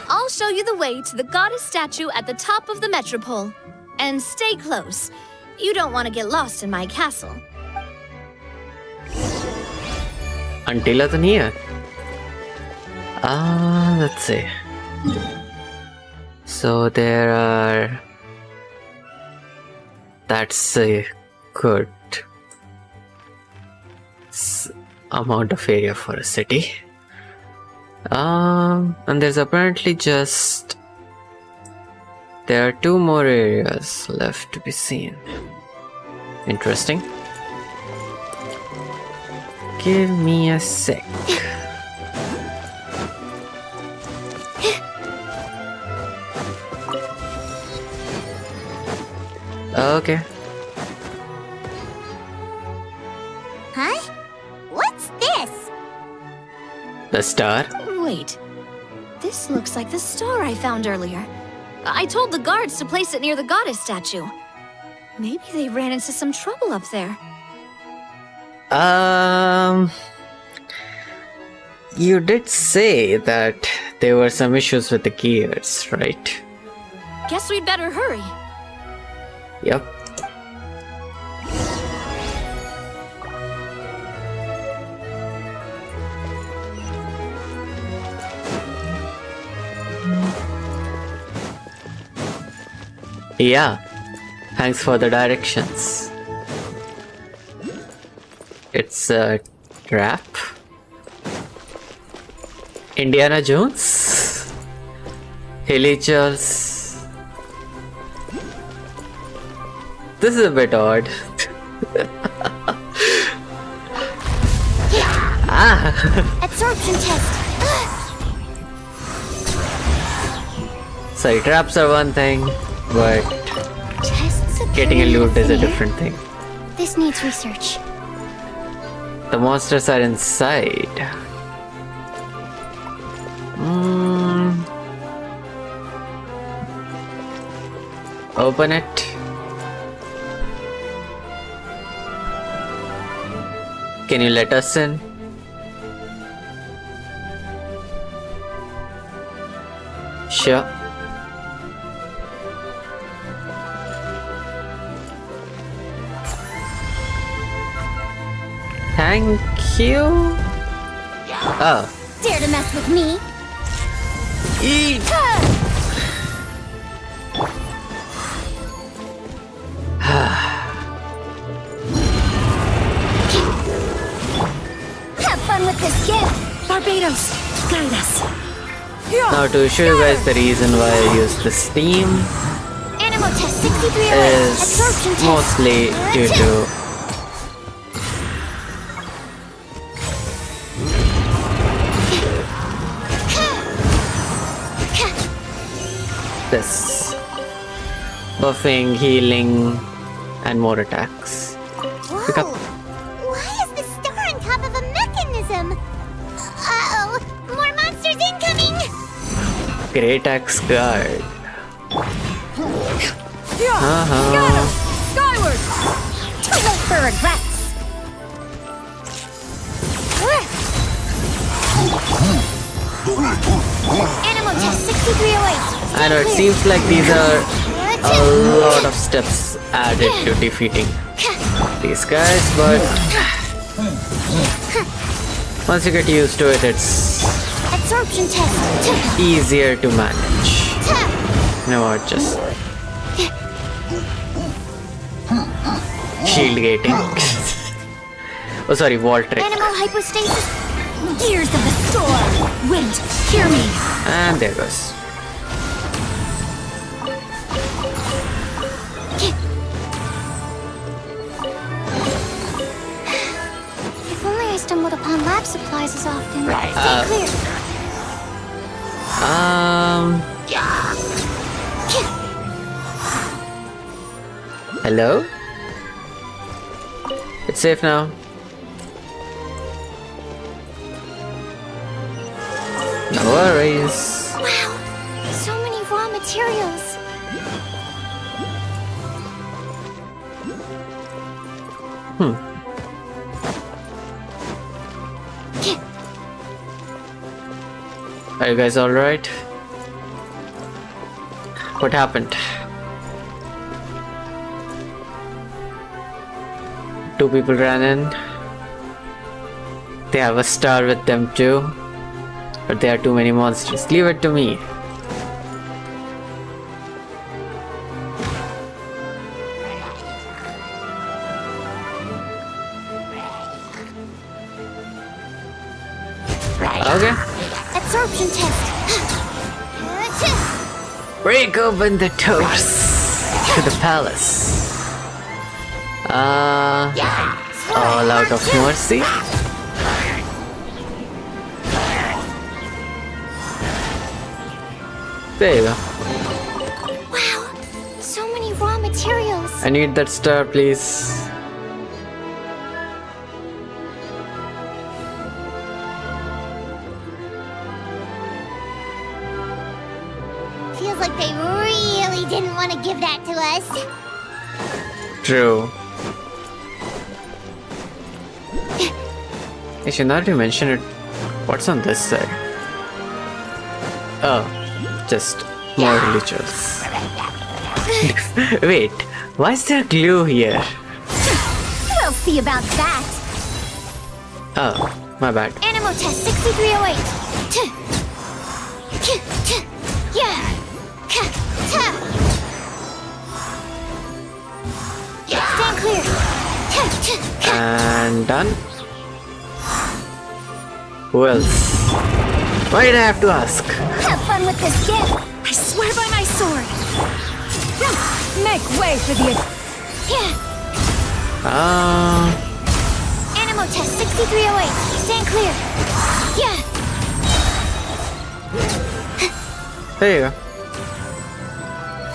I'll show you the way to the goddess statue at the top of the Metropole. And stay close. You don't want to get lost in my castle. Until then here. Let's see. So there are... That's a good amount of area for a city. And there's apparently just... There are 2 more areas left to be seen. Interesting. Give me a sec. Okay. Huh? What's this? The star? Wait. This looks like the star I found earlier. I told the guards to place it near the goddess statue. Maybe they ran into some trouble up there. You did say that there were some issues with the gears, right? Guess we'd better hurry. Yep. Yeah. Thanks for the directions. It's a trap. Indiana Jones? Hilly Charles. This is a bit odd. Absorption test. Sorry, traps are one thing, but Tests getting a appear loot is a thin air. different thing. This needs research. The monsters are inside. Open it. Can you let us in? Sure. Thank you. Oh. Dare to mess with me? Eat. Have fun with this gift. Barbados, guide us. Now to show you guys the reason why I use this theme Animal test 63 is absorption test. mostly due to this buffing, healing, and more attacks. Pick up. Whoa! Why is the star on top of a mechanism? Uh-oh! More monsters incoming! Great axe guard. Skyward! Too late for regrets! Animal test 6308. I know it seems like these are a lot of steps added to defeating these guys, but once you get used to it, it's Absorption test. easier to manage. You know what, just shield gating. Oh, sorry, wall trick. Animal hypostasis. Gears of the storm. Wind, hear me. And there goes. If only I stumbled upon lab supplies as often. Stay clear. Hello? It's safe now. No worries. Wow, so many raw materials. Are you guys alright? What happened? Two people ran in. They have a star with them too. But there are too many monsters. Leave it to me. Okay. Absorption test. Break open the doors to the palace. All out of mercy. There you go. Wow, so many raw materials. I need that star, please. Feels like they really didn't want to give that to us. True. Actually, now that you mention it, what's on this side? Oh, just more rituals. Wait, why is there glue here? We'll see about that. Oh, my bad. Animal test 6308. Yeah. Stand clear. And done. Who else? Why did I have to ask? Have fun with this gift. I swear by my sword. Make way for the... Animal test 6308. Stand clear. There you go.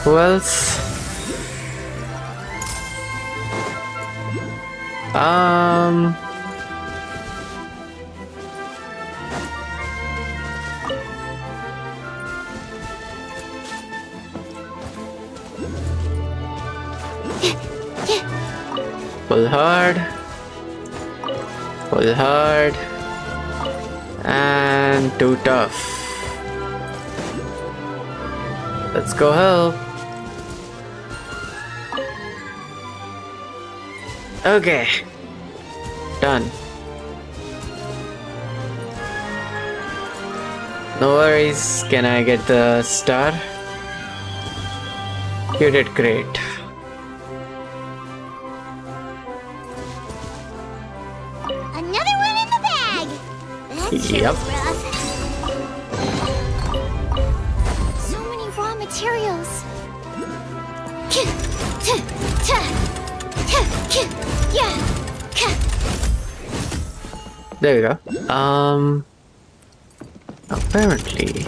Who else? Pull hard. Pull hard. And too tough. Let's go help. Okay. Done. No worries. Can I get the star? You did great. Another one in the bag. That sure Yep. is rough. So many raw materials. There we go. Apparently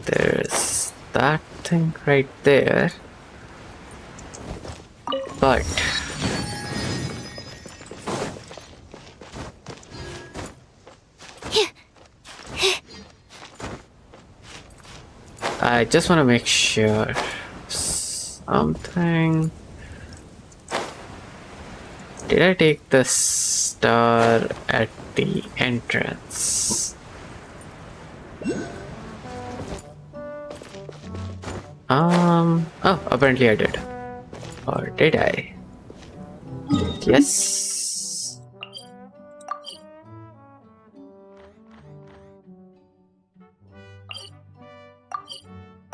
there's that thing right there. But I just want to make sure something. Did I take the star at the entrance? Oh, apparently I did. Or did I? Yes.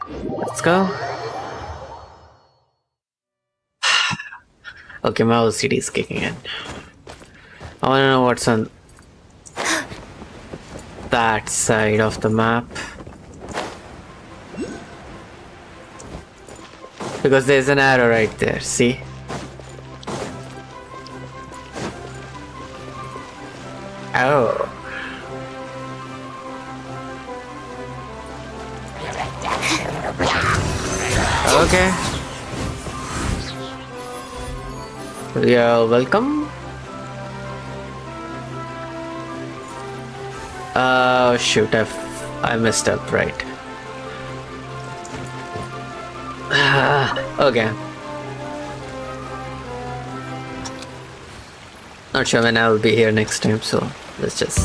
Let's go. Okay, my OCD is kicking in. I wanna know what's on that side of the map. Because there's an arrow right there, see? Oh. Okay. You're welcome. Oh shoot, I messed up, right. Okay. Not sure when I'll be here next time, so let's just...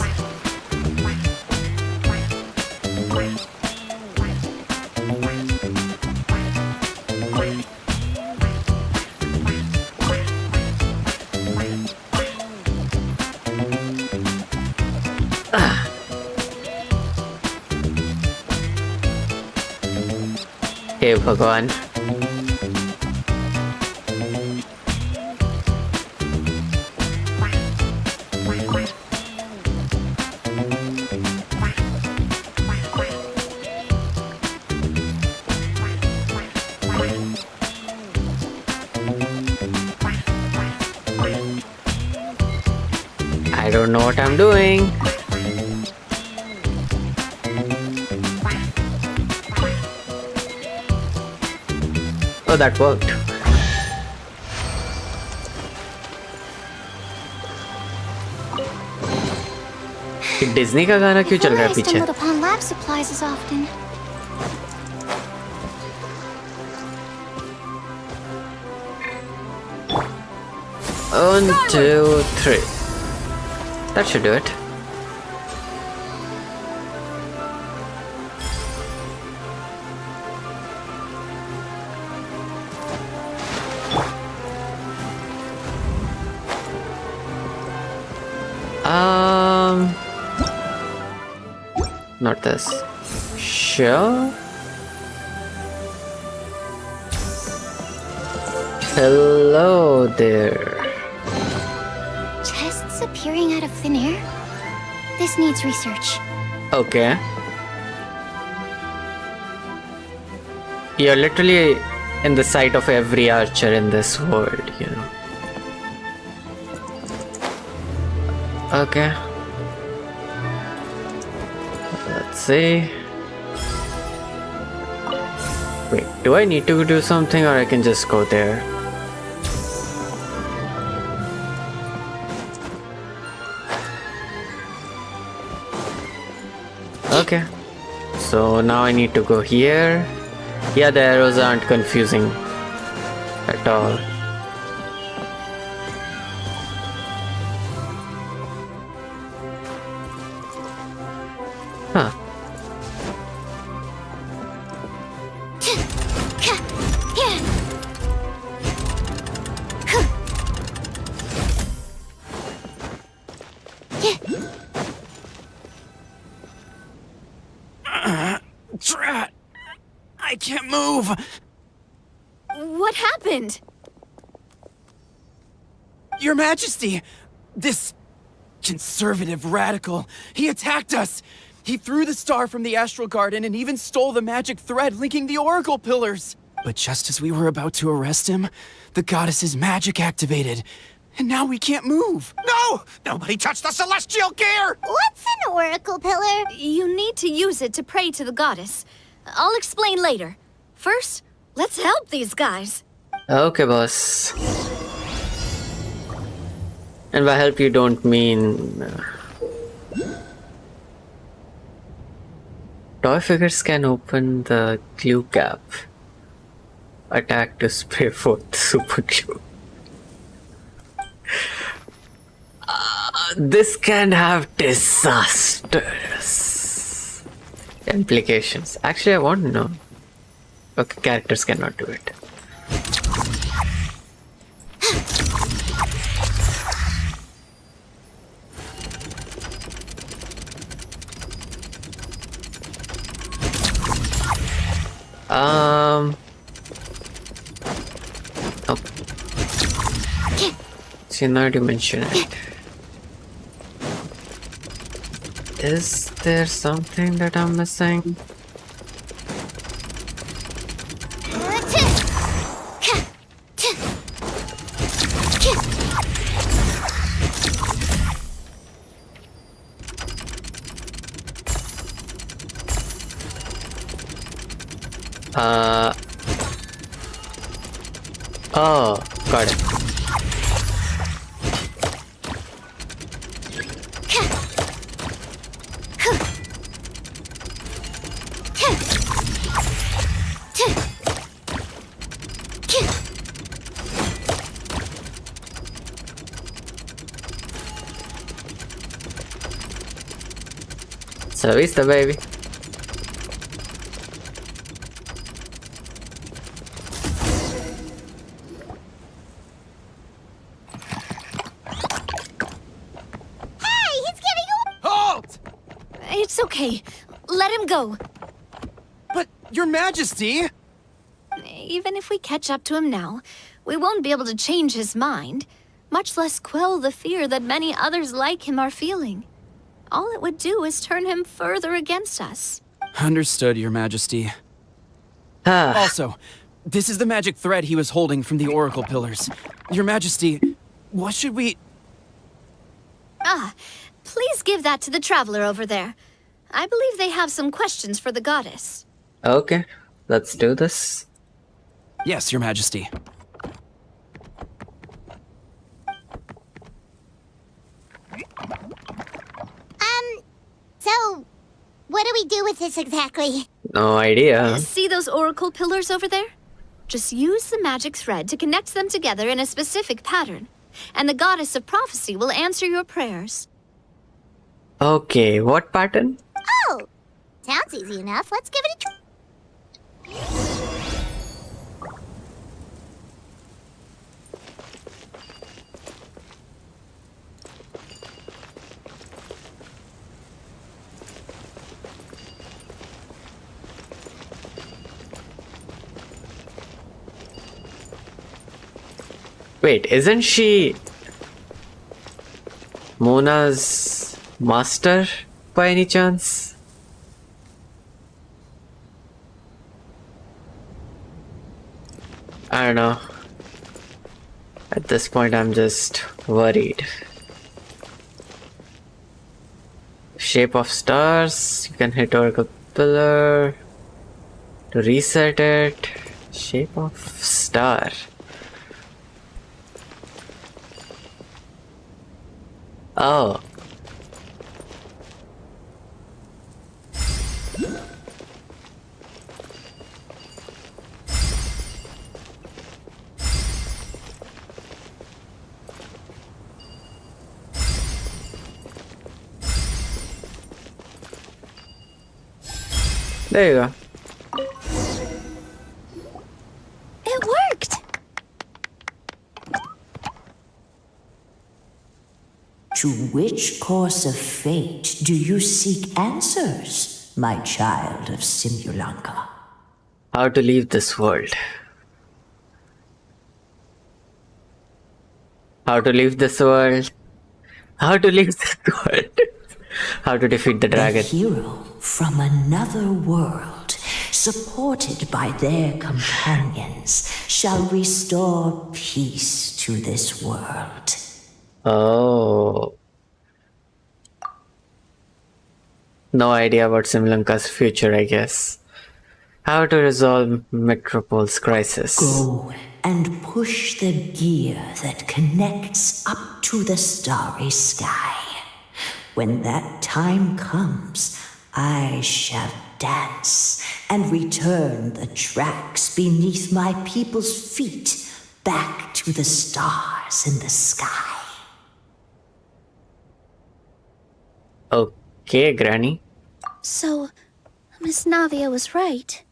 Hey Bhagwan. I don't know what I'm doing. Oh, that worked. Disney का गाना क्यों चल रहा है पीछे? I stumbled upon lab supplies as often. One, two, three. That should do it. Not this. Sure. Hello there. Chests appearing out of thin air? This needs research. Okay. You're literally in the sight of every archer in this world, you know. Okay. Let's see. Wait, do I need to do something or I can just go there? Okay. So now I need to go here. Yeah, the arrows aren't confusing at all. Huh. Drat! I can't move! What happened? Your Majesty! This conservative radical, he attacked us! He threw the star from the Astral Garden and even stole the magic thread linking the Oracle Pillars! But just as we were about to arrest him, the goddess's magic activated. And now we can't move! No! Nobody touched the celestial gear! What's an oracle pillar? You need to use it to pray to the goddess. I'll explain later. First, let's help these guys. Okay, boss. And by help you don't mean... Toy figures can open the glue gap. Attack to spray forth super glue. This can have disastrous implications. Actually, I want to know. Okay, characters cannot do it. Oh. See, now you mention it. Is there something that I'm missing? Oh, got it. So is the baby. Halt! It's okay. Let him go. But, Your Majesty! Even if we catch up to him now, we won't be able to change his mind, much less quell the fear that many others like him are feeling. All it would do is turn him further against us. Understood, Your Majesty. Ah, Also, this is the magic thread he was holding from the Oracle Pillars. Your Majesty, what should we... Please give that to the traveler over there. I believe they have some questions for the goddess. okay. Let's do this. Yes, Your Majesty. So, what do we do with this exactly? No idea. See those oracle pillars over there? Just use the magic thread to connect them together in a specific pattern, and the goddess of prophecy will answer your prayers. Okay, what pattern? Oh, sounds easy enough. Let's give it a try. Wait, isn't she Mona's master by any chance? I don't know. At this point, I'm just worried. Shape of stars. You can hit Oracle Pillar to reset it. Shape of star. Oh. There you go. It worked! To which course of fate do you seek answers, my child of Simulanka? How to leave this world. How to leave this world. How to leave this world. How to defeat the A dragon. hero from another world, supported by their companions, shall restore peace to this world. Oh. No idea about Simlanka's future, I guess. How to resolve Metropole's crisis. Go and push the gear that connects up to the starry sky. When that time comes, I shall dance and return the tracks beneath my people's feet back to the stars in the sky. Okay, Granny. So, Miss Navia was right.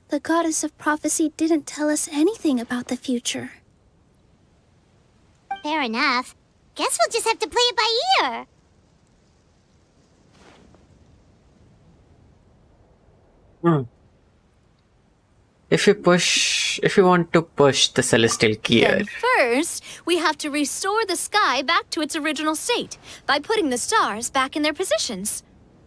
The goddess of prophecy didn't tell us anything about the future. Fair enough. Guess we'll just have to play it by ear. If you push if you want to push the celestial gear. Then first, we have to restore the sky back to its original state by putting the stars back in their positions.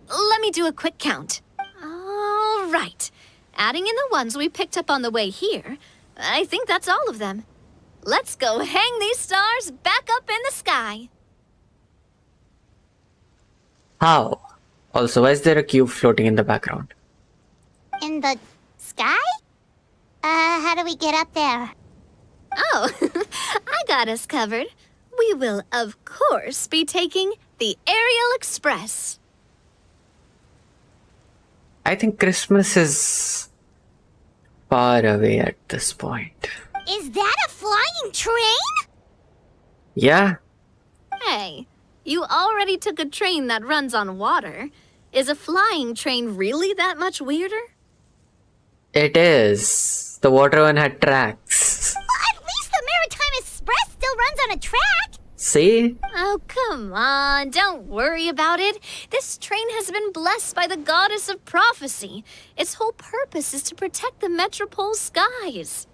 Let me do a quick count. All right. Adding in the ones we picked up on the way here, I think that's all of them. Let's go hang these stars back up in the sky. How? Also, why is there a cube floating in the background? In the sky? How do we get up there? Oh, I got us covered. We will, of course, be taking the Aerial Express. I think Christmas is far away at this point. Is that a flying train? Yeah, Hey, you already took a train that runs on water. Is a flying train really that much weirder? it is. The water one had tracks. Well, at least the Maritime Express still runs on a track. See? Oh, come on, don't worry about it. This train has been blessed by the goddess of prophecy. Its whole purpose is to protect the Metropole skies.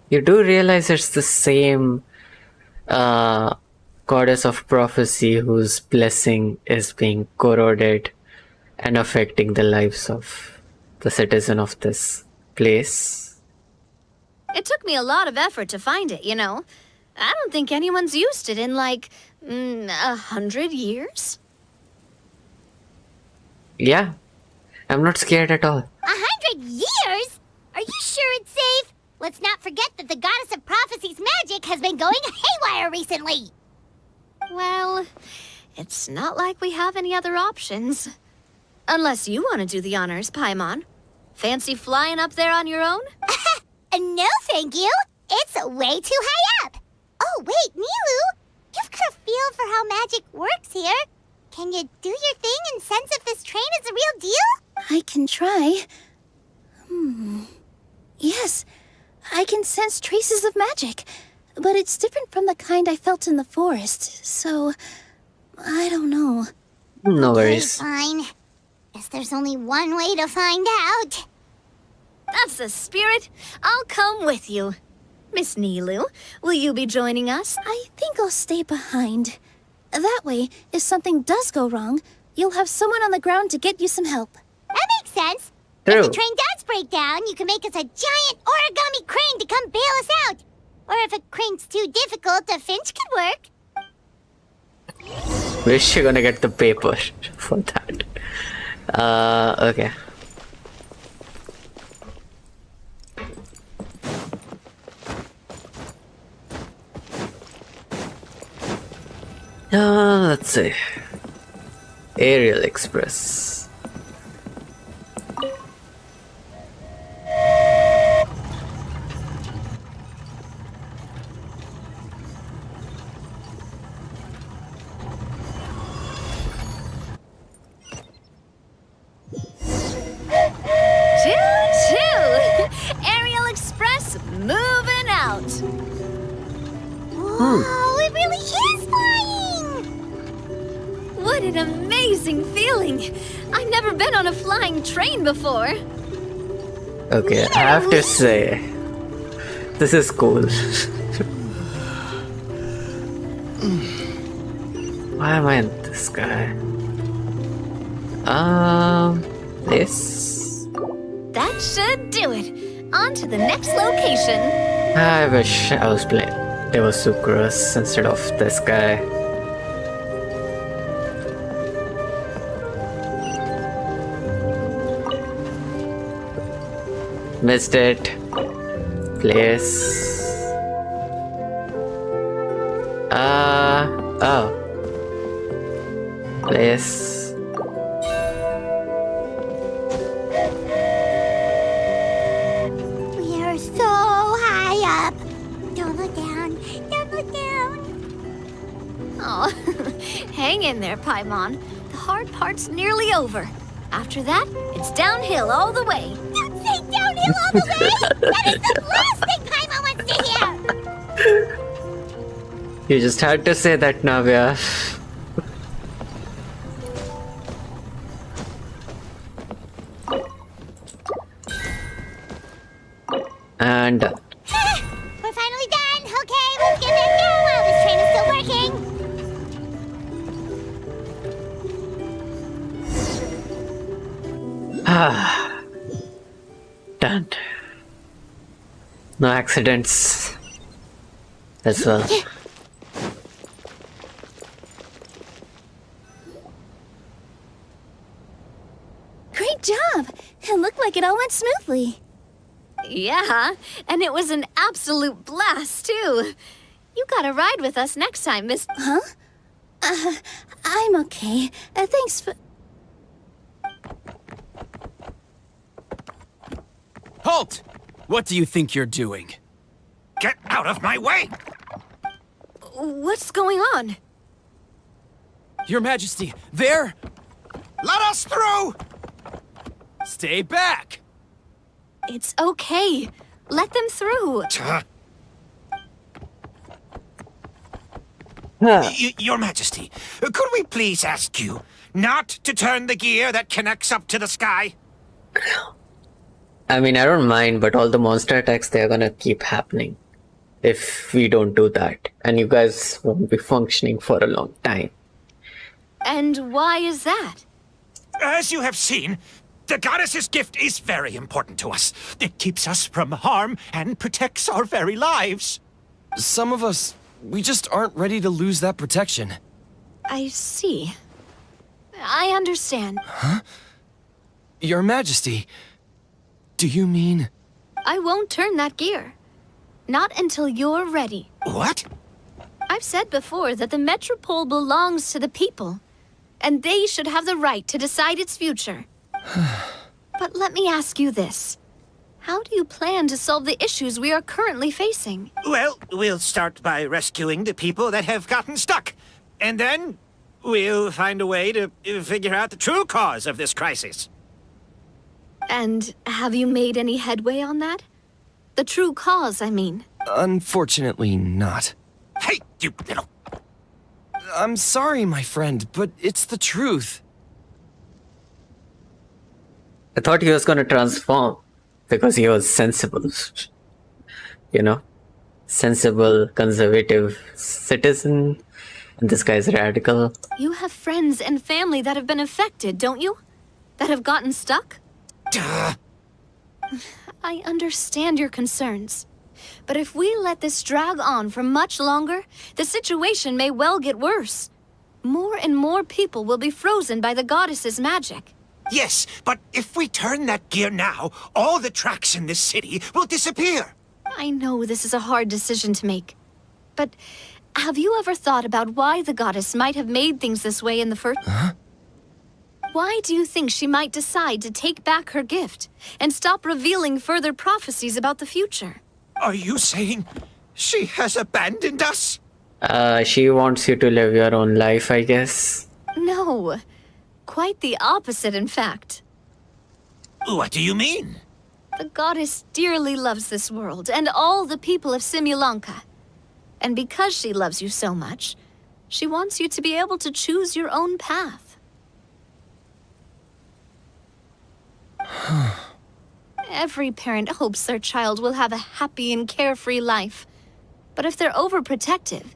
You do realize it's the same goddess of prophecy whose blessing is being corroded and affecting the lives of the citizen of this place. It took me a lot of effort to find it, you know. I don't think anyone's used it in like 100 years. Yeah, I'm not scared at all. 100 years? Are you sure it's safe? Let's not forget that the goddess of prophecy's magic has been going haywire recently. Well, it's not like we have any other options. Unless you want to do the honors, Paimon. Fancy flying up there on your own? No, thank you. It's way too high up. Oh, wait, Nilu. You've got a feel for how magic works here. Can you do your thing and sense if this train is the real deal? I can try. Yes, I can sense traces of magic, but it's different from the kind I felt in the forest, so I don't know. No Okay, worries. fine. Guess there's only one way to find out. That's the spirit. I'll come with you. Miss Nilu, will you be joining us? I think I'll stay behind. That way, if something does go wrong, you'll have someone on the ground to get you some help. That makes sense. True. If the train does break down, you can make us a giant origami crane to come bail us out. Or if a crane's too difficult, a finch could work. Wish you're gonna get the paper for that. Okay. Let's see. Aerial Express. Choo-choo! Aerial Express moving out. Whoa, it really is flying! What an amazing feeling. I've never been on a flying train before. Okay, I have to say, this is cool. Why am I in this guy? This. That should do it. On to the next location. I wish I was playing Devo Sucrose instead of this guy. Missed it. Place. Oh. Place. We are so high up. Don't look down. Don't look down. Oh, hang in there, Paimon. The hard part's nearly over. After that, it's downhill all the way. Don't say downhill all the way. That is the last thing Paimon wants to hear. You just had to say that, Navya. And Done. No accidents as well. Great job! It looked like it all went smoothly. Yeah, and it was an absolute blast, too. You gotta ride with us next time, Miss... Huh? I'm okay. Thanks for... Halt! What do you think you're doing? Get out of my way! What's going on? Your Majesty, there! Let us through! Stay back! It's okay. Let them through. Your Majesty, could we please ask you not to turn the gear that connects up to the sky? I mean, I don't mind, but all the monster attacks, they're gonna keep happening if we don't do that. And you guys won't be functioning for a long time. And why is that? As you have seen, the goddess's gift is very important to us. It keeps us from harm and protects our very lives. Some of us, we just aren't ready to lose that protection. I see. I understand. Huh? Your Majesty, do you mean... I won't turn that gear. Not until you're ready. What? I've said before that the Metropole belongs to the people, and they should have the right to decide its future. But let me ask you this. How do you plan to solve the issues we are currently facing? Well, we'll start by rescuing the people that have gotten stuck. And then we'll find a way to figure out the true cause of this crisis. And have you made any headway on that? The true cause, I mean. Unfortunately not. Hey, you little... I'm sorry, my friend, but it's the truth. I thought he was gonna transform because he was sensible. You know? Sensible, conservative citizen. And this guy's radical. You have friends and family that have been affected, don't you? That have gotten stuck? Duh. I understand your concerns. But if we let this drag on for much longer, the situation may well get worse. More and more people will be frozen by the goddess's magic. Yes, but if we turn that gear now, all the tracks in this city will disappear. I know this is a hard decision to make. But have you ever thought about why the goddess might have made things this way in the first... Huh? Why do you think she might decide to take back her gift and stop revealing further prophecies about the future? Are you saying she has abandoned us? She wants you to live your own life, I guess. No. Quite the opposite, in fact. What do you mean? The goddess dearly loves this world and all the people of Simulanka. And because she loves you so much, she wants you to be able to choose your own path. Every parent hopes their child will have a happy and carefree life. But if they're overprotective,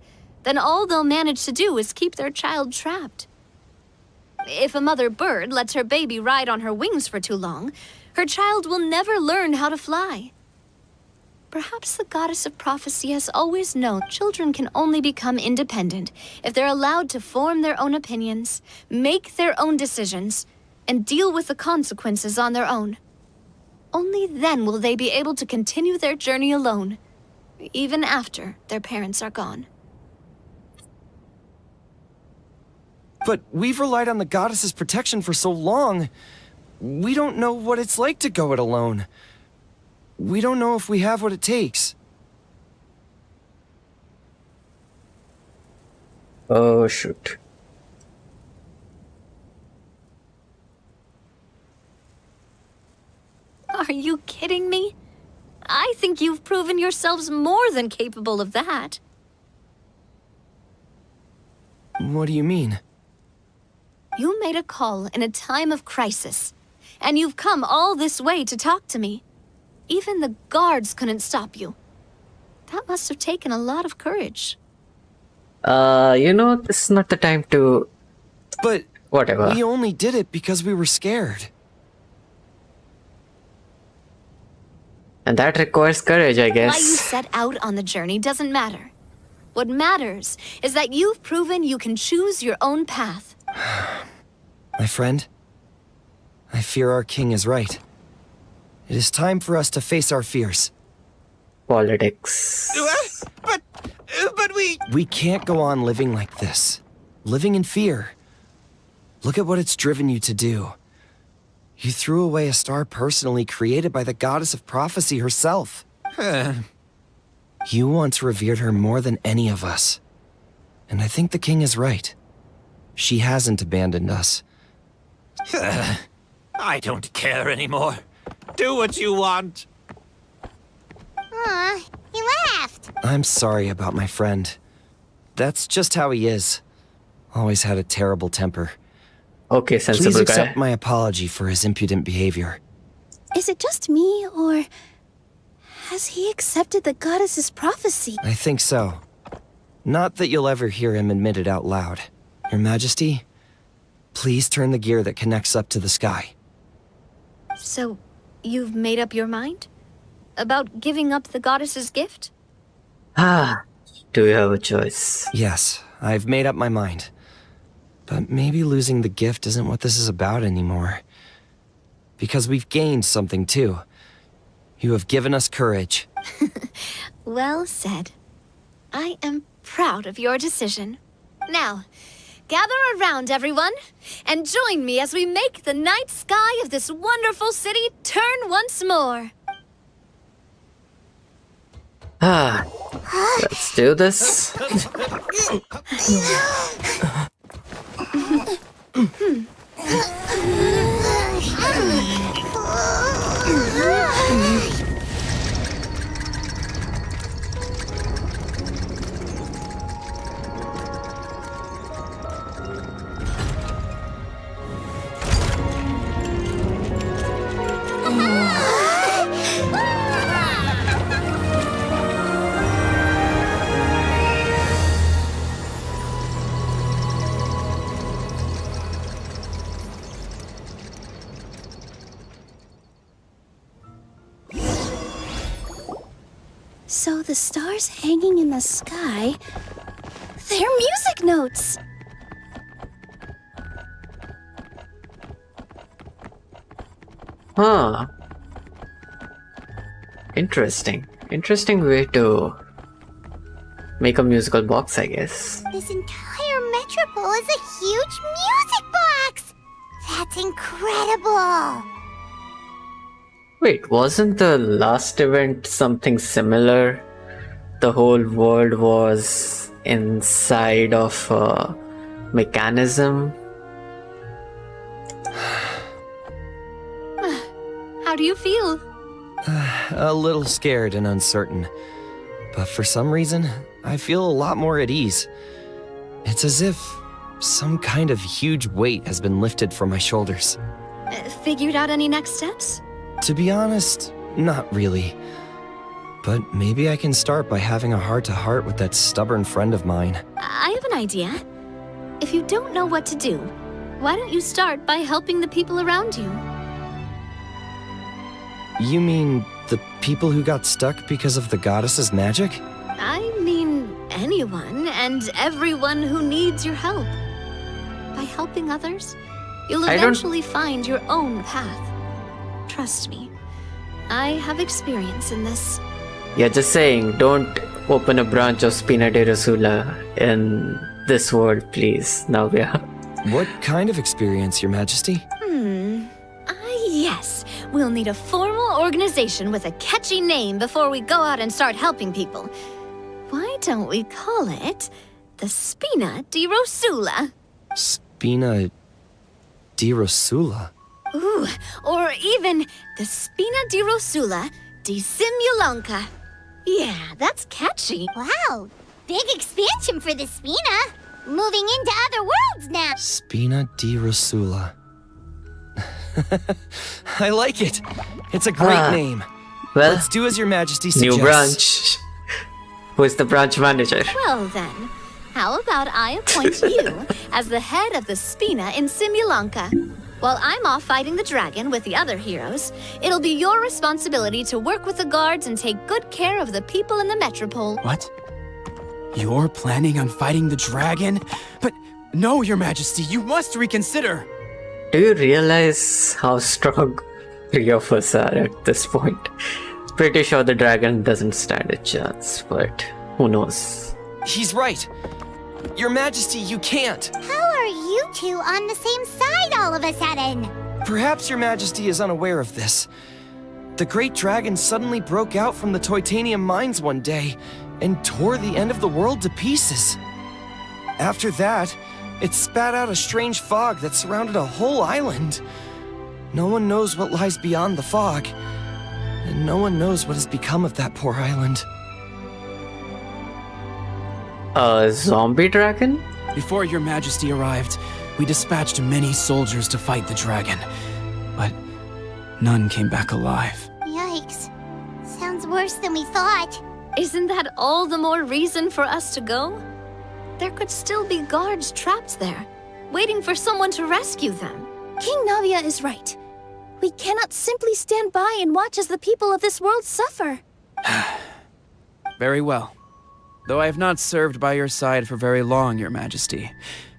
then all they'll manage to do is keep their child trapped. If a mother bird lets her baby ride on her wings for too long, her child will never learn how to fly. Perhaps the goddess of prophecy has always known children can only become independent if they're allowed to form their own opinions, make their own decisions, and deal with the consequences on their own. Only then will they be able to continue their journey alone, even after their parents are gone. But we've relied on the goddess's protection for so long. We don't know what it's like to go it alone. We don't know if we have what it takes. Oh, shoot. Are you kidding me? I think you've proven yourselves more than capable of that. What do you mean? You made a call in a time of crisis, and you've come all this way to talk to me. Even the guards couldn't stop you. That must have taken a lot of courage. You know, this is not the time to... But whatever. we only did it because we were scared. And that requires courage, I guess. Why you set out on the journey doesn't matter. What matters is that you've proven you can choose your own path. My friend, I fear our king is right. It is time for us to face our fears. Politics. But we... We can't go on living like this. Living in fear. Look at what it's driven you to do. You threw away a star personally created by the goddess of prophecy herself. You once revered her more than any of us. And I think the king is right. She hasn't abandoned us. I don't care anymore. Do what you want. Aw, he laughed. I'm sorry about my friend. That's just how he is. Always had a terrible temper. Okay, Please sensible accept guy. my apology for his impudent behavior. Is it just me, or has he accepted the goddess's prophecy? I think so. Not that you'll ever hear him admit it out loud. Your Majesty, please turn the gear that connects up to the sky. So, you've made up your mind? About giving up the goddess's gift? Do you have a choice? Yes, I've made up my mind. But maybe losing the gift isn't what this is about anymore. Because we've gained something too. You have given us courage. Well said. I am proud of your decision. Now, gather around, everyone, and join me as we make the night sky of this wonderful city turn once more. Let's do this. So the stars hanging in the sky, they're music notes. Interesting way to make a musical box, I guess. This entire metropole is a huge music box! That's incredible! Wait, wasn't the last event something similar? The whole world was inside of a mechanism? How do you feel? A little scared and uncertain. But for some reason, I feel a lot more at ease. It's as if some kind of huge weight has been lifted from my shoulders. Figured out any next steps? To be honest, not really. But maybe I can start by having a heart-to-heart with that stubborn friend of mine. I have an idea. If you don't know what to do, why don't you start by helping the people around you? You mean the people who got stuck because of the goddess's magic? I mean anyone and everyone who needs your help. By helping others, you'll eventually find your own path. Trust me, I have experience in this. Yeah, just saying, don't open a branch of Spina de Rosula in this world, please, Navya. What kind of experience, Your Majesty? Yes, we'll need a formal organization with a catchy name before we go out and start helping people. Why don't we call it the Spina di Rosula? Spina di Rosula? Ooh, or even the Spina di Rosula di Simulanka. Yeah, that's catchy. Wow, big expansion for the Spina. Moving into other worlds now. Spina di Rosula. I like it. It's a great name. Well, let's do as Your Majesty suggests. New branch. Who is the branch manager? Well then, how about I appoint you as the head of the Spina in Simulanka? While I'm off fighting the dragon with the other heroes, it'll be your responsibility to work with the guards and take good care of the people in the metropole. What? You're planning on fighting the dragon? But no, Your Majesty, you must reconsider! Do you realize how strong three of us are at this point? Pretty sure the dragon doesn't stand a chance, but who knows? He's right. Your Majesty, you can't. How are you two on the same side all of a sudden? Perhaps Your Majesty is unaware of this. The great dragon suddenly broke out from the Titanium mines one day and tore the end of the world to pieces. After that, it spat out a strange fog that surrounded a whole island. No one knows what lies beyond the fog, and no one knows what has become of that poor island. A zombie dragon? Before Your Majesty arrived, we dispatched many soldiers to fight the dragon, but none came back alive. Yikes. Sounds worse than we thought. Isn't that all the more reason for us to go? There could still be guards trapped there, waiting for someone to rescue them. King Navia is right. We cannot simply stand by and watch as the people of this world suffer. Very well. Though I have not served by your side for very long, Your Majesty.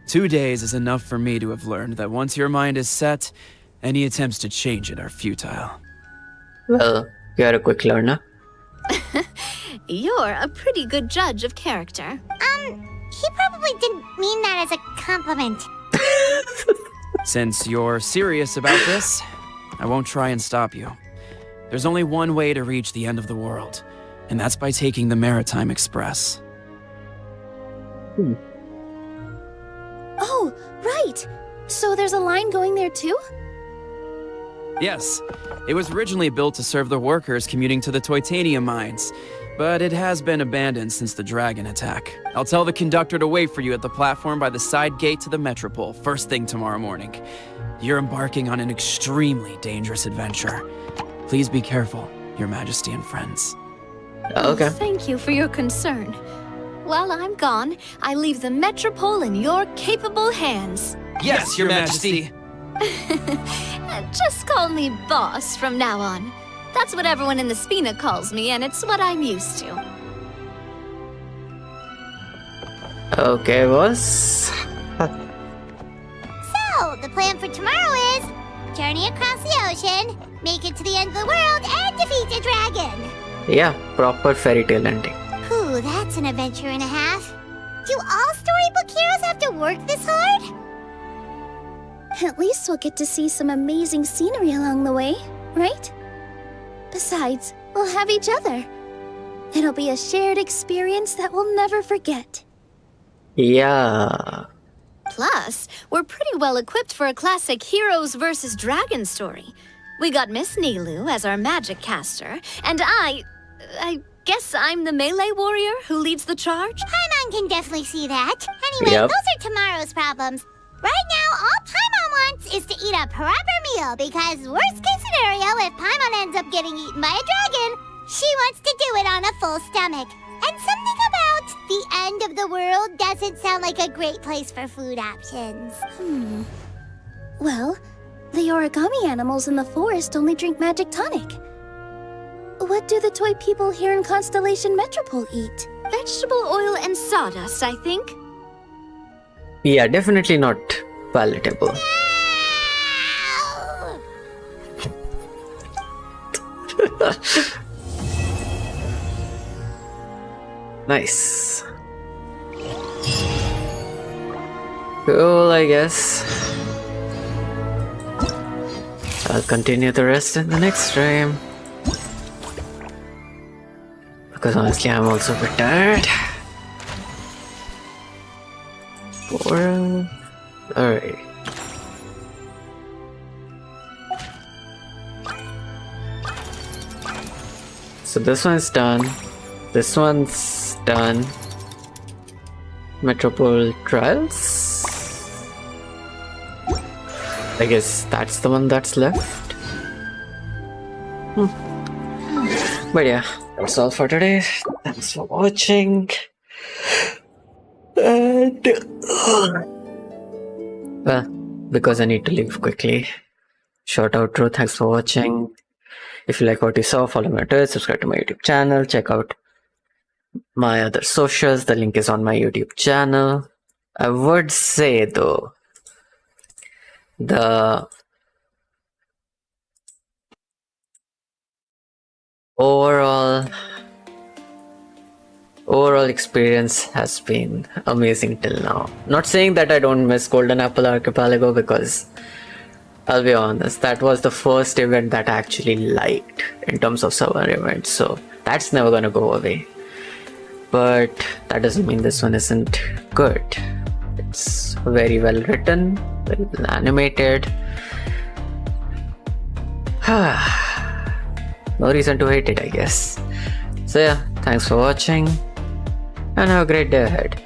2 days is enough for me to have learned that once your mind is set, any attempts to change it are futile. Well, you're a quick learner. You're a pretty good judge of character. He probably didn't mean that as a compliment. Since you're serious about this, I won't try and stop you. There's only one way to reach the end of the world, and that's by taking the Maritime Express. Oh, right! So there's a line going there too? Yes, it was originally built to serve the workers commuting to the Titanium mines, but it has been abandoned since the dragon attack. I'll tell the conductor to wait for you at the platform by the side gate to the Metropole first thing tomorrow morning. You're embarking on an extremely dangerous adventure. Please be careful, Your Majesty and friends. Okay. Thank you for your concern. While I'm gone, I leave the Metropole in your capable hands. Yes, Your Majesty. Just call me boss from now on. That's what everyone in the Spina calls me, and it's what I'm used to. Okay, boss. So, the plan for tomorrow is journey across the ocean, make it to the end of the world, and defeat a dragon. Yeah, proper fairy tale ending. Ooh, that's an adventure and a half. Do all storybook heroes have to work this hard? At least we'll get to see some amazing scenery along the way, right? Besides, we'll have each other. It'll be a shared experience that we'll never forget. Yeah. Plus, we're pretty well equipped for a classic heroes versus dragons story. We got Miss Nilu as our magic caster, and I guess I'm the melee warrior who leads the charge? Paimon can definitely see that. Anyway, Yep. those are tomorrow's problems. Right now, all Paimon wants is to eat a proper meal, because worst case scenario, if Paimon ends up getting eaten by a dragon, she wants to do it on a full stomach. And something about the end of the world doesn't sound like a great place for food options. Well, the origami animals in the forest only drink magic tonic. What do the toy people here in Constellation Metropole eat? Vegetable oil and sawdust, I think. Yeah, definitely not palatable. Nice. Cool, I guess. I'll continue the rest in the next stream. Because honestly, I'm also a bit tired. Boring. Alright. So this one's done. This one's done. Metropole Trials. I guess that's the one that's left. But yeah, that's all for today. Thanks for watching. And well, because I need to leave quickly. Shout out, Drew. Thanks for watching. If you like what you saw, follow me on Twitter, subscribe to my YouTube channel, check out my other socials. The link is on my YouTube channel. I would say though, the overall experience has been amazing till now. Not saying that I don't miss Golden Apple Archipelago, because I'll be honest, that was the first event that I actually liked in terms of summer events, so that's never gonna go away. But that doesn't mean this one isn't good. It's very well written, very well animated. No reason to hate it, I guess. So yeah, thanks for watching and have a great day ahead.